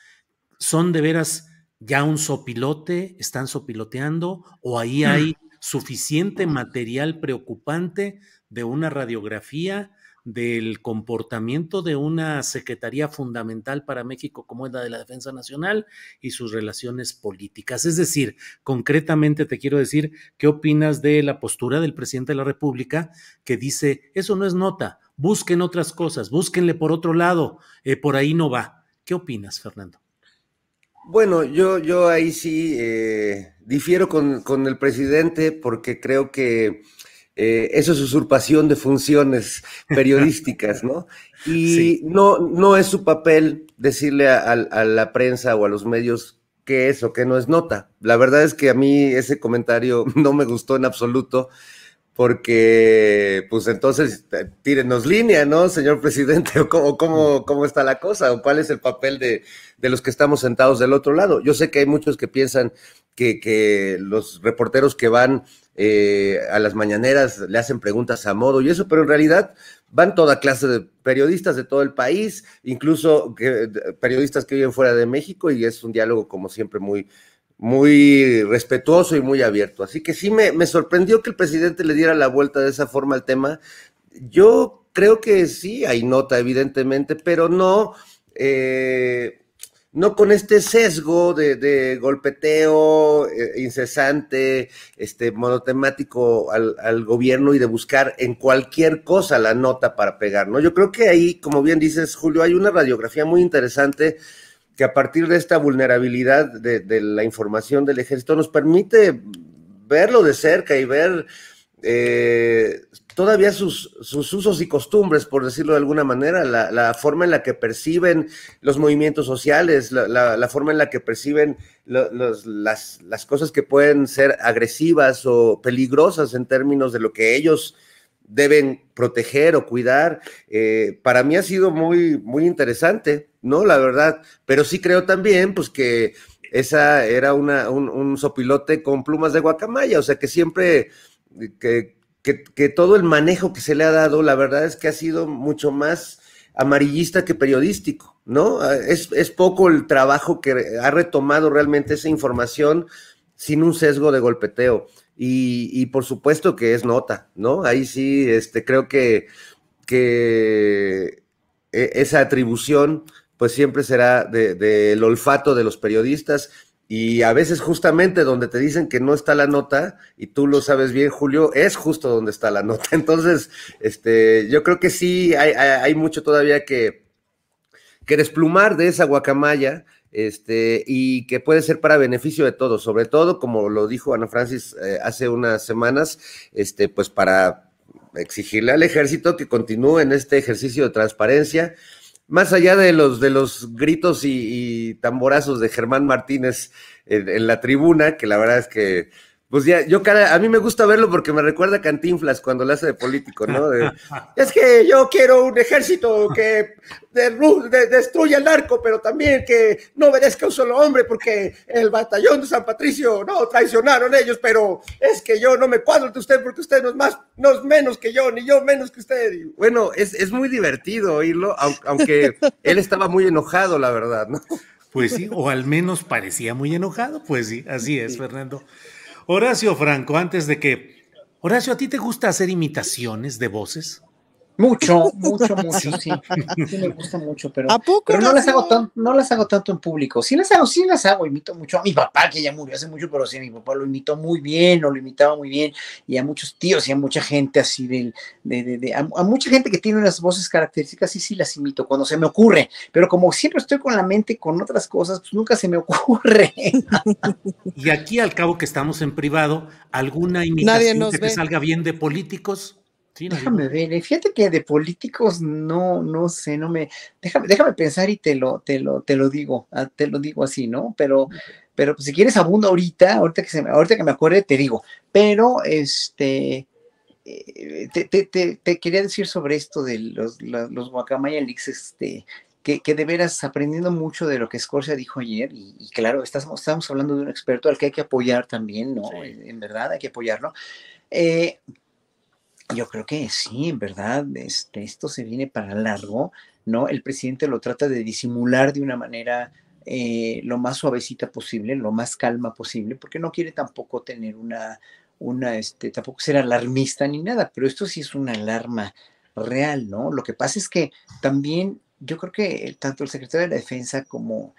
¿Son de veras ya un sopilote? ¿Están sopiloteando? ¿O ahí hay suficiente material preocupante de una radiografía del comportamiento de una secretaría fundamental para México como es la de la Defensa Nacional y sus relaciones políticas? Es decir, concretamente te quiero decir, ¿qué opinas de la postura del presidente de la República que dice, eso no es nota, busquen otras cosas, búsquenle por otro lado, por ahí no va? ¿Qué opinas, Fernando? Bueno, yo ahí sí difiero con el presidente porque creo que eso es usurpación de funciones periodísticas, ¿no? Y Sí. no es su papel decirle a la prensa o a los medios qué es o qué no es nota. La verdad es que a mí ese comentario no me gustó en absoluto, porque pues entonces tírenos línea, ¿no, señor presidente? ¿O cómo está la cosa? ¿O cuál es el papel de los que estamos sentados del otro lado? Yo sé que hay muchos que piensan que los reporteros que van a las mañaneras le hacen preguntas a modo y eso, pero en realidad van toda clase de periodistas de todo el país, incluso periodistas que viven fuera de México, y es un diálogo como siempre muy respetuoso y muy abierto. Así que sí me sorprendió que el presidente le diera la vuelta de esa forma al tema. Yo creo que sí hay nota, evidentemente, pero no con este sesgo de golpeteo incesante, monotemático al gobierno y de buscar en cualquier cosa la nota para pegar, ¿no? Yo creo que ahí, como bien dices, Julio, hay una radiografía muy interesante que a partir de esta vulnerabilidad de la información del ejército nos permite verlo de cerca y ver todavía sus usos y costumbres, por decirlo de alguna manera, la forma en la que perciben los movimientos sociales, la forma en la que perciben las cosas que pueden ser agresivas o peligrosas en términos de lo que ellos deben proteger o cuidar. Para mí ha sido muy, muy interesante, ¿no? La verdad, pero sí creo también, pues, que esa era un sopilote con plumas de guacamaya, o sea, que siempre, que todo el manejo que se le ha dado, la verdad es que ha sido mucho más amarillista que periodístico, ¿no? Es poco el trabajo que ha retomado realmente esa información sin un sesgo de golpeteo. Y por supuesto que es nota, ¿no? Ahí sí, creo que esa atribución pues siempre será del olfato de los periodistas, y a veces justamente donde te dicen que no está la nota, y tú lo sabes bien, Julio, es justo donde está la nota. Entonces, yo creo que sí hay mucho todavía que desplumar de esa guacamaya, y que puede ser para beneficio de todos, sobre todo, como lo dijo Ana Francis hace unas semanas, pues para exigirle al ejército que continúe en este ejercicio de transparencia, más allá de los gritos y tamborazos de Germán Martínez en la tribuna, que la verdad es que, pues ya, a mí me gusta verlo porque me recuerda a Cantinflas cuando lo hace de político, ¿no? Es que yo quiero un ejército que destruya el narco, pero también que no obedezca a un solo hombre, porque el batallón de San Patricio, no, traicionaron ellos, pero es que yo no me cuadro de usted porque usted no es menos que yo, ni yo menos que usted. Y bueno, es muy divertido oírlo, aunque él estaba muy enojado, la verdad, ¿no? Pues sí, o al menos parecía muy enojado, pues sí, así es, Fernando. Horacio Franco, Horacio, ¿a ti te gusta hacer imitaciones de voces? Mucho, sí. Sí me gusta mucho, pero, ¿A poco, pero no las hago tanto en público. Sí las hago, imito mucho a mi papá, que ya murió hace mucho, pero sí, a mi papá lo imitó muy bien, o lo imitaba muy bien, y a muchos tíos y a mucha gente así a mucha gente que tiene unas voces características, sí las imito cuando se me ocurre, pero como siempre estoy con la mente con otras cosas, pues nunca se me ocurre. Y aquí, al cabo que estamos en privado, ¿alguna imitación que te salga bien de políticos? Sí, déjame ver, fíjate que de políticos no sé, déjame pensar y te lo digo así, ¿no? Pero pues si quieres abundo ahorita que me acuerde te digo, pero te quería decir sobre esto de los Guacamaya Leaks, que de veras aprendiendo mucho de lo que Scorsia dijo ayer, y claro, estamos hablando de un experto al que hay que apoyar también, ¿no? Sí. En verdad hay que apoyarlo. Yo creo que sí, en verdad, esto se viene para largo, ¿no? El presidente lo trata de disimular de una manera lo más suavecita posible, lo más calma posible, porque no quiere tampoco tener tampoco ser alarmista ni nada, pero esto sí es una alarma real, ¿no? Lo que pasa es que también yo creo que tanto el secretario de la Defensa como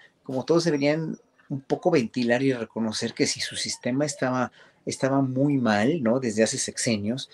todos deberían un poco ventilar y reconocer que si su sistema estaba muy mal, ¿no? Desde hace sexenios,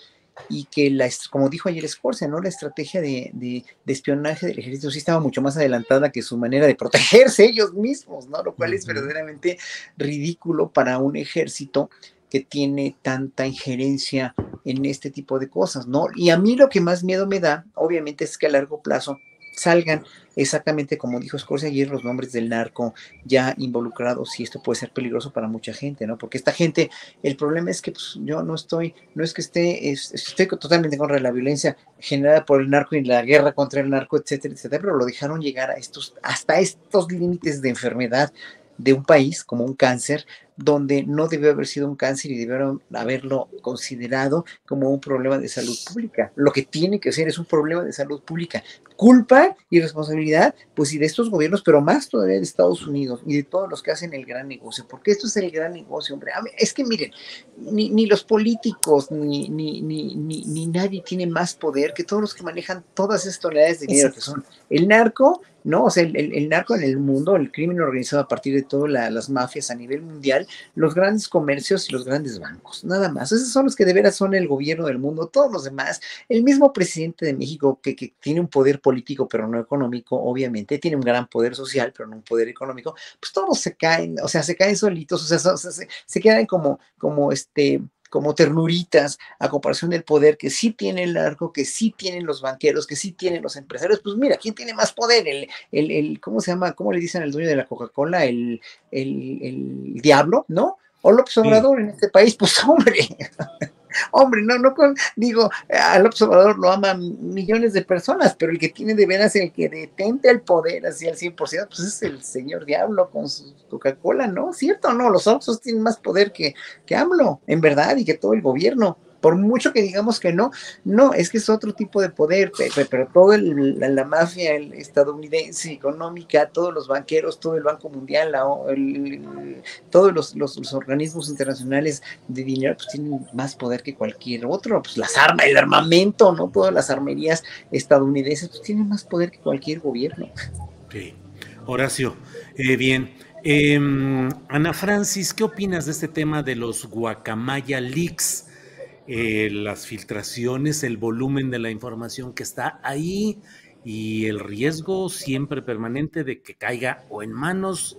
y que, como dijo ayer Scorsia, ¿no? La estrategia de espionaje del ejército sí estaba mucho más adelantada que su manera de protegerse ellos mismos, ¿no? Lo cual es verdaderamente ridículo para un ejército que tiene tanta injerencia en este tipo de cosas, ¿no? Y a mí lo que más miedo me da, obviamente, es que a largo plazo salgan exactamente como dijo Scorsia ayer, los nombres del narco ya involucrados, y esto puede ser peligroso para mucha gente, ¿no? Porque esta gente, el problema es que pues, yo no es que estoy totalmente en contra de la violencia generada por el narco y la guerra contra el narco, etcétera, etcétera, pero lo dejaron llegar hasta estos límites de enfermedad de un país como un cáncer, donde no debió haber sido un cáncer y debieron haberlo considerado como un problema de salud pública. Lo que tiene que ser es un problema de salud pública. Culpa y responsabilidad, pues, y de estos gobiernos, pero más todavía de Estados Unidos y de todos los que hacen el gran negocio, porque esto es el gran negocio, hombre. Es que miren, ni los políticos, ni nadie tiene más poder que todos los que manejan todas esas toneladas de dinero, que son el narco, ¿no? O sea, el narco en el mundo, el crimen organizado a partir de todas las mafias a nivel mundial, los grandes comercios y los grandes bancos, nada más. Esos son los que de veras son el gobierno del mundo. Todos los demás, el mismo presidente de México que tiene un poder político pero no económico, obviamente, tiene un gran poder social pero no un poder económico, pues todos se caen, o sea, se caen solitos, o sea, se quedan como ternuritas a comparación del poder que sí tiene el narco, que sí tienen los banqueros, que sí tienen los empresarios. Pues mira, ¿quién tiene más poder? ¿Cómo se llama? ¿Cómo le dicen al dueño de la Coca-Cola? El diablo, ¿no? O López Obrador en este país, pues hombre, digo, a López Obrador lo aman millones de personas, pero el que tiene de veras, el que detente el poder así al 100%, pues es el señor Diablo con su Coca-Cola, ¿no? ¿Cierto o no? Los Oxxos tienen más poder que AMLO, en verdad, y que todo el gobierno. por mucho que digamos que no, es que es otro tipo de poder, pero todo la mafia estadounidense, económica, todos los banqueros, todo el Banco Mundial, todos los organismos internacionales de dinero, pues tienen más poder que cualquier otro, pues las armas, el armamento, ¿no? Todas las armerías estadounidenses, pues tienen más poder que cualquier gobierno. Sí. Horacio, bien. Ana Francis, ¿qué opinas de este tema de los Guacamaya Leaks? Las filtraciones, el volumen de la información que está ahí y el riesgo siempre permanente de que caiga o en manos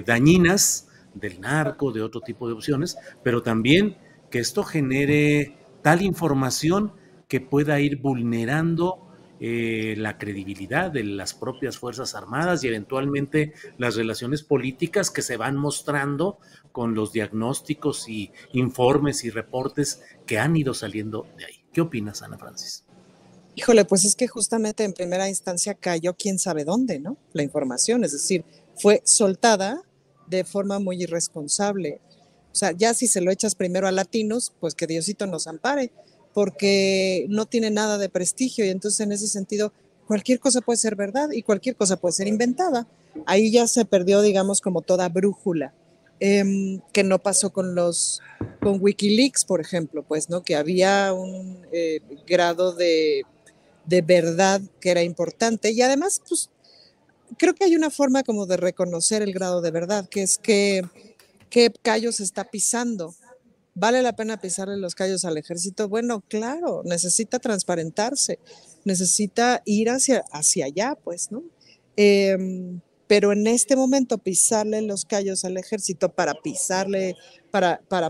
dañinas del narco, de otro tipo de opciones, pero también que esto genere tal información que pueda ir vulnerando la credibilidad de las propias Fuerzas Armadas y eventualmente las relaciones políticas que se van mostrando con los diagnósticos y informes y reportes que han ido saliendo de ahí. ¿Qué opinas, Ana Francis? Híjole, pues es que justamente en primera instancia cayó quién sabe dónde, ¿no? La información, es decir, fue soltada de forma muy irresponsable. O sea, ya si se lo echas primero a latinos, pues que Diosito nos ampare, porque no tiene nada de prestigio y entonces en ese sentido cualquier cosa puede ser verdad y cualquier cosa puede ser inventada. Ahí ya se perdió, digamos, como toda brújula, que no pasó con Wikileaks, por ejemplo, pues, ¿no? Que había un grado de verdad que era importante y además, pues, creo que hay una forma como de reconocer el grado de verdad, que es qué callos está pisando. ¿Vale la pena pisarle los callos al ejército? Bueno, claro, necesita transparentarse, necesita ir hacia allá, pues, ¿no? Pero en este momento pisarle los callos al ejército para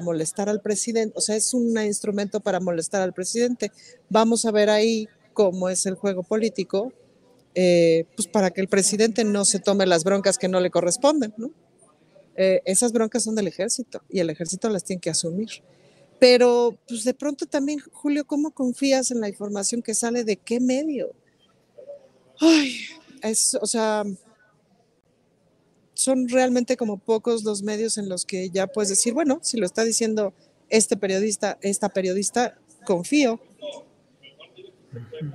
molestar al presidente, o sea, es un instrumento para molestar al presidente. Vamos a ver ahí cómo es el juego político, pues para que el presidente no se tome las broncas que no le corresponden, ¿no? Esas broncas son del ejército y el ejército las tiene que asumir. Pero, pues de pronto también, Julio, ¿cómo confías en la información que sale de qué medio? Ay, o sea, son realmente como pocos los medios en los que ya puedes decir, bueno, si lo está diciendo este periodista, esta periodista, confío.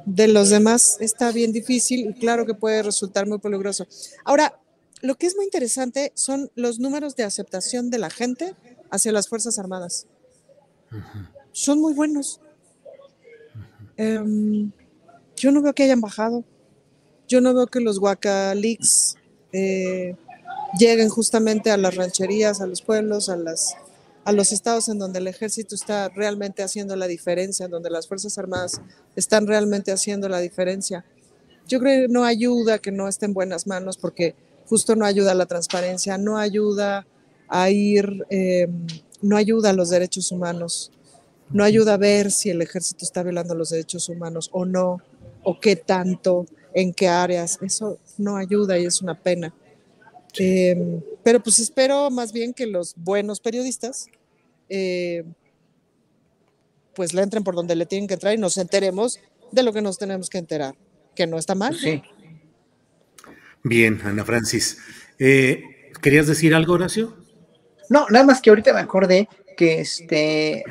De los demás está bien difícil y claro que puede resultar muy peligroso. Ahora, lo que es muy interesante son los números de aceptación de la gente hacia las Fuerzas Armadas. Son muy buenos. Yo no veo que hayan bajado. Yo no veo que los Guacaleaks lleguen justamente a las rancherías, a los pueblos, a los estados en donde el ejército está realmente haciendo la diferencia, en donde las Fuerzas Armadas están realmente haciendo la diferencia. Yo creo que no ayuda que no esté en buenas manos porque justo no ayuda a la transparencia, no ayuda a no ayuda a los derechos humanos, no ayuda a ver si el ejército está violando los derechos humanos o no, o qué tanto, en qué áreas. Eso no ayuda y es una pena. Pero pues espero más bien que los buenos periodistas pues le entren por donde le tienen que entrar y nos enteremos de lo que nos tenemos que enterar, que no está mal. Sí. Bien, Ana Francis. ¿Querías decir algo, Horacio? No, nada más que ahorita me acordé que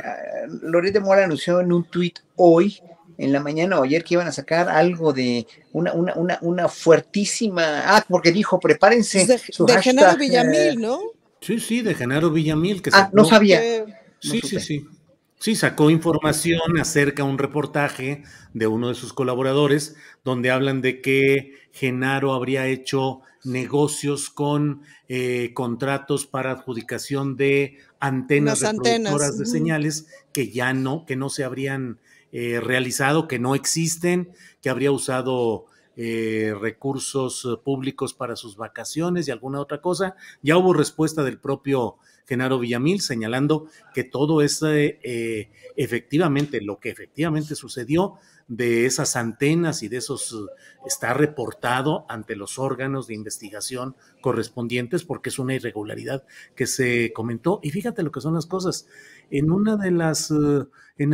Loret de Mola anunció en un tuit hoy, en la mañana o ayer, que iban a sacar algo de una fuertísima, porque dijo, prepárense. De Genaro Villamil, ¿no? Sí, de Genaro Villamil. Que no sabía. Sí. Sí, sacó información acerca de un reportaje de uno de sus colaboradores donde hablan de que Genaro habría hecho negocios con contratos para adjudicación de antenas reproductoras de señales que no se habrían realizado, que no existen, que habría usado recursos públicos para sus vacaciones y alguna otra cosa. Ya hubo respuesta del propio Genaro Villamil señalando que todo eso efectivamente, lo que efectivamente sucedió de esas antenas y de esos está reportado ante los órganos de investigación correspondientes porque es una irregularidad que se comentó. Y fíjate lo que son las cosas. En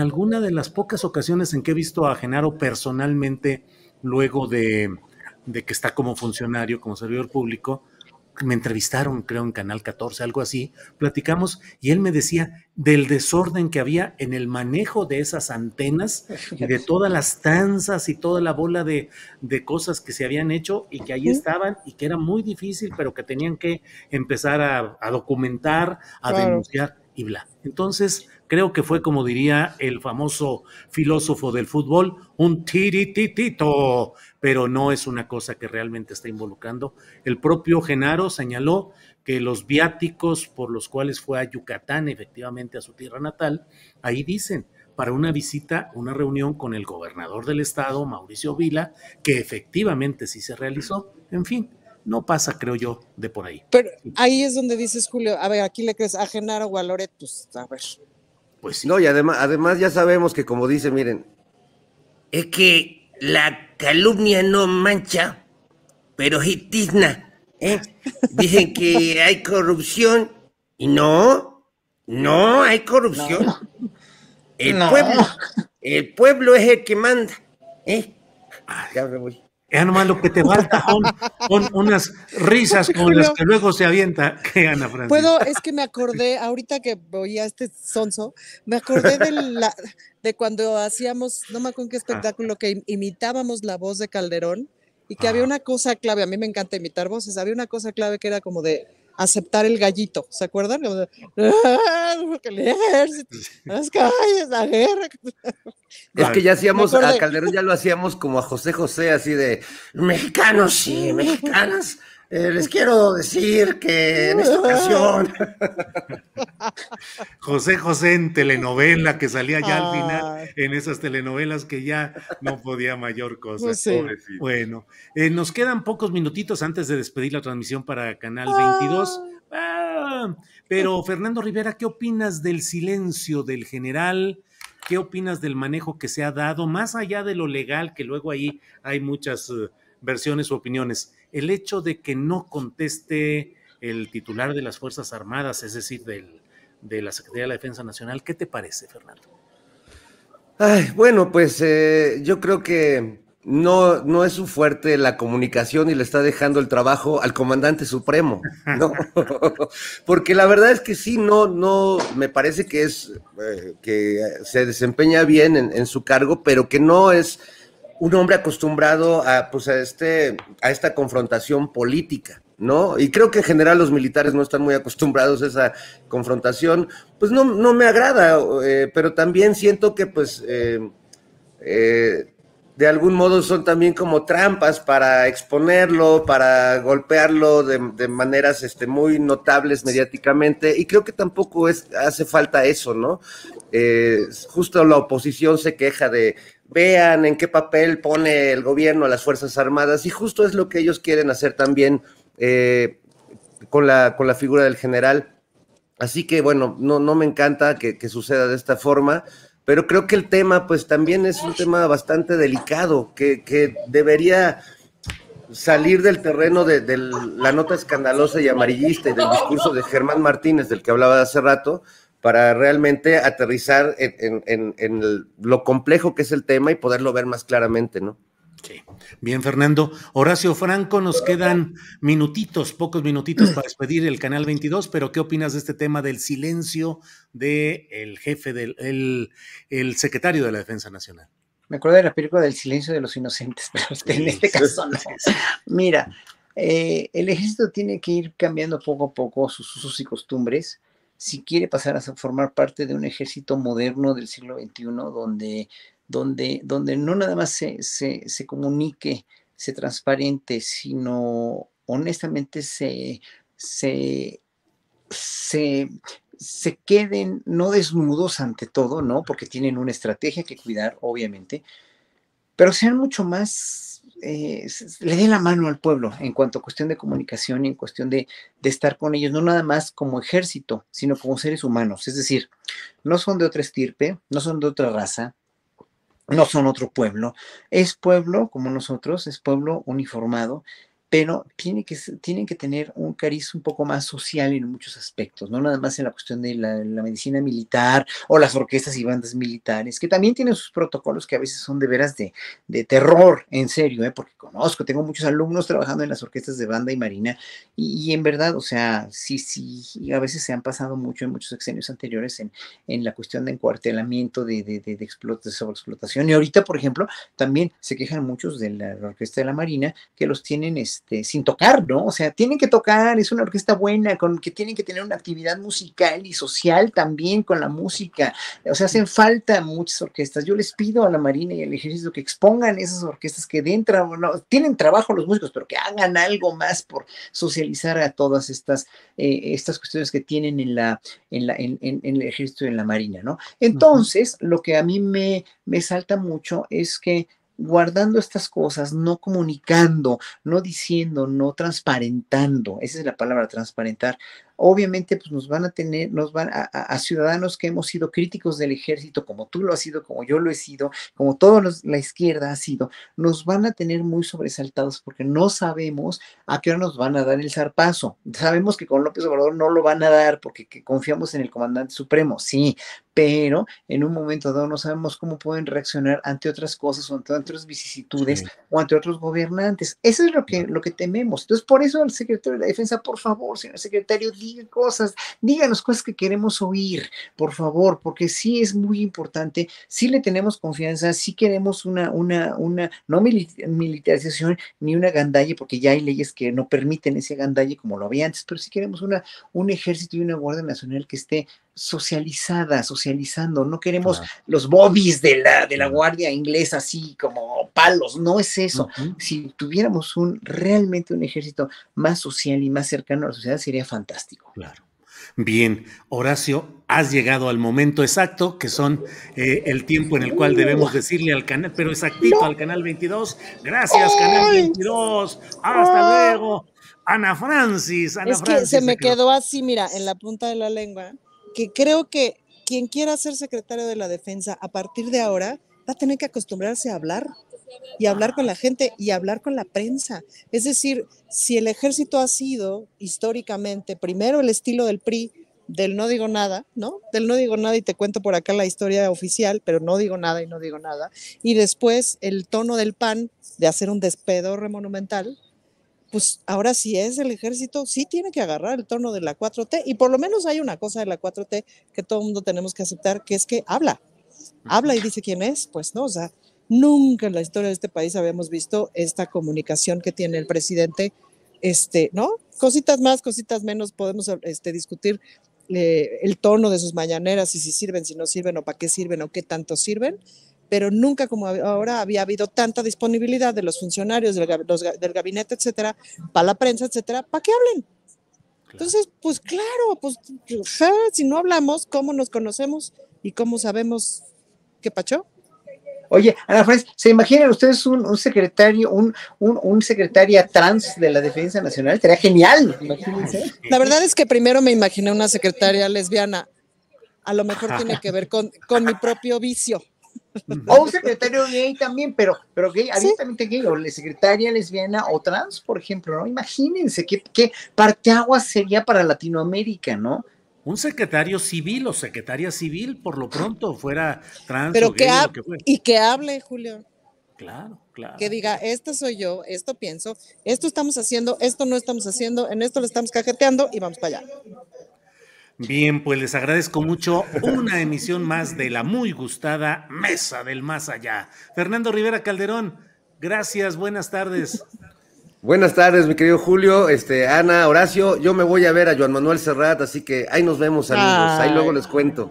alguna de las pocas ocasiones en que he visto a Genaro personalmente luego de que está como funcionario, como servidor público, me entrevistaron, creo, en Canal 14, algo así, platicamos, y él me decía del desorden que había en el manejo de esas antenas y de todas las tanzas y toda la bola de cosas que se habían hecho y que ahí estaban y que era muy difícil, pero que tenían que empezar a documentar, a denunciar y bla. Entonces, creo que fue, como diría el famoso filósofo del fútbol, un tirititito, pero no es una cosa que realmente está involucrando. El propio Genaro señaló que los viáticos por los cuales fue a Yucatán, efectivamente a su tierra natal, ahí dicen, para una visita, una reunión con el gobernador del estado, Mauricio Vila, que efectivamente sí se realizó. En fin, no pasa, creo yo, de por ahí. Pero ahí es donde dices, Julio, a ver, ¿aquí le crees a Genaro o a Loret? Pues, a ver. Pues sí. No, y además ya sabemos que, como dice, miren, Es que la calumnia no mancha, pero sí tizna, ¿eh? Dicen que hay corrupción y no hay corrupción. El pueblo es el que manda, ¿eh? ya me voy. Ya nomás lo que te falta son unas risas como las que luego se avienta. ¿Qué, Ana Francisca? Es que me acordé, ahorita que oía este sonso, me acordé de cuando hacíamos, no me acuerdo en qué espectáculo, que imitábamos la voz de Calderón y que había una cosa clave, a mí me encanta imitar voces, había una cosa clave que era como de aceptar el gallito, ¿se acuerdan? Porque el ejército, las calles, la guerra. Es que ya hacíamos, a Calderón ya lo hacíamos como a José José, así de mexicanos y mexicanas, les quiero decir que en esta ocasión José José en telenovela, que salía ya al final, en esas telenovelas que ya no podía mayor cosa. Pues sí. Bueno, nos quedan pocos minutitos antes de despedir la transmisión para Canal 22. Pero Fernando Rivera, ¿qué opinas del silencio del general? ¿Qué opinas del manejo que se ha dado, más allá de lo legal, que luego ahí hay muchas versiones u opiniones? El hecho de que no conteste el titular de las Fuerzas Armadas, es decir, de la Secretaría de la Defensa Nacional, ¿qué te parece, Fernando? Bueno, pues yo creo que no es su fuerte la comunicación y le está dejando el trabajo al comandante supremo, ¿no? Porque la verdad es que sí, no, me parece que que se desempeña bien en su cargo, pero que no es un hombre acostumbrado a esta confrontación política, ¿no? Y creo que en general los militares no están muy acostumbrados a esa confrontación, pues no me agrada, pero también siento que de algún modo son también como trampas para exponerlo, para golpearlo de maneras muy notables mediáticamente, y creo que tampoco hace falta eso, ¿no? Justo la oposición se queja de vean en qué papel pone el gobierno a las Fuerzas Armadas, y justo es lo que ellos quieren hacer también con la figura del general. Así que, bueno, no me encanta que suceda de esta forma, pero creo que el tema, pues, también es un tema bastante delicado, que debería salir del terreno de la nota escandalosa y amarillista y del discurso de Germán Martínez, del que hablaba hace rato, para realmente aterrizar en lo complejo que es el tema y poderlo ver más claramente, ¿no? Sí. Bien, Fernando. Horacio Franco, nos quedan pocos minutitos para despedir el Canal 22, pero ¿qué opinas de este tema del silencio del jefe, el secretario de la Defensa Nacional? Me acuerdo de la película del silencio de los inocentes, pero en este caso no. Mira, el ejército tiene que ir cambiando poco a poco sus usos y costumbres si quiere pasar a formar parte de un ejército moderno del siglo XXI, donde no nada más se comunique, se transparente, sino honestamente se queden no desnudos ante todo, ¿no? Porque tienen una estrategia que cuidar, obviamente, pero sean mucho más, le den la mano al pueblo en cuanto a cuestión de comunicación y en cuestión de estar con ellos, no nada más como ejército, sino como seres humanos. Es decir, no son de otra estirpe, no son de otra raza, no son otro pueblo, es pueblo como nosotros, es pueblo uniformado, pero tienen que tener un cariz un poco más social en muchos aspectos, no nada más en la cuestión de la medicina militar o las orquestas y bandas militares, que también tienen sus protocolos que a veces son de veras de terror, en serio, porque tengo muchos alumnos trabajando en las orquestas de banda y marina, y en verdad, o sea, sí, a veces se han pasado mucho en muchos sexenios anteriores en la cuestión de encuartelamiento, de sobreexplotación, y ahorita, por ejemplo, también se quejan muchos de la orquesta de la Marina, que los tienen sin tocar, ¿no? O sea, tienen que tocar, es una orquesta buena, que tienen que tener una actividad musical y social también con la música, o sea, hacen falta muchas orquestas. Yo les pido a la Marina y al Ejército que expongan esas orquestas, que tienen trabajo los músicos, pero que hagan algo más por socializar a todas estas cuestiones que tienen en el Ejército y en la Marina, ¿no? Entonces, lo que a mí me salta mucho es que guardando estas cosas, no comunicando, no diciendo, no transparentando, esa es la palabra, transparentar, obviamente pues nos van a ciudadanos que hemos sido críticos del ejército, como tú lo has sido, como yo lo he sido, como toda la izquierda ha sido, nos van a tener muy sobresaltados porque no sabemos a qué hora nos van a dar el zarpazo. Sabemos que con López Obrador no lo van a dar porque confiamos en el comandante supremo, sí, pero en un momento dado no sabemos cómo pueden reaccionar ante otras cosas o ante otras vicisitudes o ante otros gobernantes. Eso es lo que tememos. Entonces, por eso el secretario de la Defensa, por favor, señor secretario, díganos cosas que queremos oír, por favor, porque sí es muy importante, sí le tenemos confianza, sí queremos una no militarización ni una gandalle, porque ya hay leyes que no permiten ese gandalle como lo había antes, pero sí queremos un ejército y una Guardia Nacional que esté socializando, no queremos los bobbies de la Guardia inglesa así como palos, no es eso. Si tuviéramos realmente un ejército más social y más cercano a la sociedad, sería fantástico. Claro. Bien, Horacio, has llegado al momento exacto, que son el tiempo en el cual debemos decirle al canal, pero exactito, al canal 22. Gracias, canal 22. Hasta luego. Ana Francis. Que se me quedó así, mira, en la punta de la lengua, que creo que quien quiera ser secretario de la Defensa a partir de ahora va a tener que acostumbrarse a hablar y hablar con la gente y hablar con la prensa. Es decir, si el ejército ha sido históricamente primero el estilo del PRI, del no digo nada, ¿no? Del no digo nada y te cuento por acá la historia oficial, pero no digo nada y no digo nada. Y después el tono del PAN de hacer un despedorre monumental, pues ahora sí es el ejército, sí tiene que agarrar el tono de la 4T, y por lo menos hay una cosa de la 4T que todo el mundo tenemos que aceptar, que es que habla y dice quién es, pues no, o sea, nunca en la historia de este país habíamos visto esta comunicación que tiene el presidente, ¿no? Cositas más, cositas menos, podemos discutir el tono de sus mañaneras y si sirven, si no sirven, o para qué sirven, o qué tanto sirven, pero nunca como ahora había habido tanta disponibilidad de los funcionarios del gabinete, etcétera, para la prensa, etcétera, para que hablen. Entonces, pues claro, pues si no hablamos, ¿cómo nos conocemos y cómo sabemos qué pacho? Oye, Ana Francis, ¿se imaginan ustedes un secretario, un secretaria trans de la Defensa Nacional? Sería genial, imagínense. La verdad es que primero me imaginé una secretaria lesbiana. A lo mejor tiene que ver con mi propio vicio. O un secretario gay también, pero gay, abiertamente gay, o secretaria lesbiana o trans, por ejemplo, ¿no? Imagínense qué parteaguas sería para Latinoamérica, ¿no? Un secretario civil o secretaria civil, por lo pronto, fuera trans pero o gay, lo que fuera. Y que hable, Julio. Claro. Que diga, esto soy yo, esto pienso, esto estamos haciendo, esto no estamos haciendo, en esto lo estamos cajeteando y vamos para allá. Bien, pues les agradezco mucho una emisión más de la muy gustada Mesa del Más Allá. Fernando Rivera Calderón, gracias, buenas tardes. Buenas tardes, mi querido Julio, Ana, Horacio, yo me voy a ver a Joan Manuel Serrat, así que ahí nos vemos, amigos, ahí luego les cuento.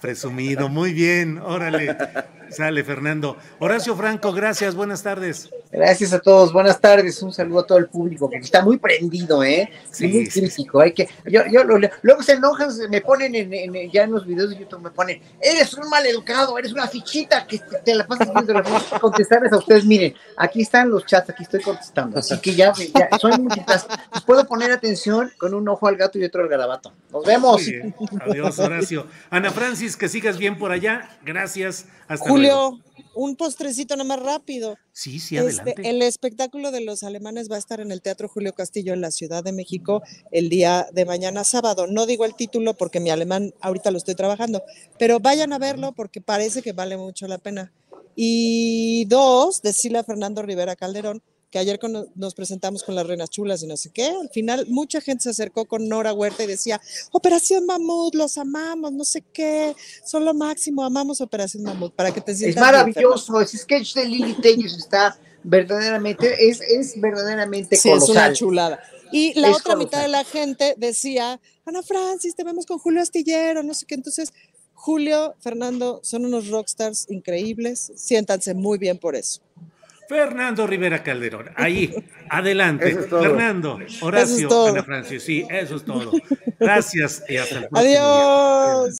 Presumido, muy bien, órale, sale Fernando. Horacio Franco, gracias, buenas tardes. Gracias a todos, buenas tardes, un saludo a todo el público que está muy prendido, sí, muy crítico, hay que, luego se enojan, me ponen ya en los videos de YouTube, me ponen, eres un maleducado, eres una fichita que te la pasas viendo, contestarles a ustedes, miren, aquí están los chats, aquí estoy contestando, así que ya soy multitask, pues puedo poner atención con un ojo al gato y otro al garabato. Nos vemos. Adiós, Horacio. Ana Francis, que sigas bien por allá, gracias, hasta Julio, Julio, un postrecito nomás rápido. Sí, adelante. El espectáculo de los alemanes va a estar en el Teatro Julio Castillo en la Ciudad de México el día de mañana sábado. No digo el título porque mi alemán ahorita lo estoy trabajando, pero vayan a verlo porque parece que vale mucho la pena. Y 2, decirle a Fernando Rivera Calderón que ayer nos presentamos con las Reinas Chulas y no sé qué, al final mucha gente se acercó con Nora Huerta y decía, Operación Mamut, los amamos, no sé qué, son lo máximo, amamos Operación Mamut, para que te sientas. Es maravilloso, ese sketch de Lili Tellez está verdaderamente, es verdaderamente colosal. Es una chulada. Y la otra mitad de la gente decía, Ana Francis, te vemos con Julio Astillero, no sé qué, entonces Julio, Fernando, son unos rockstars increíbles, siéntanse muy bien por eso. Fernando Rivera Calderón, ahí, adelante. Es Fernando, Horacio, Ana Francis, sí, eso es todo. Gracias y hasta el próximo día. Adiós.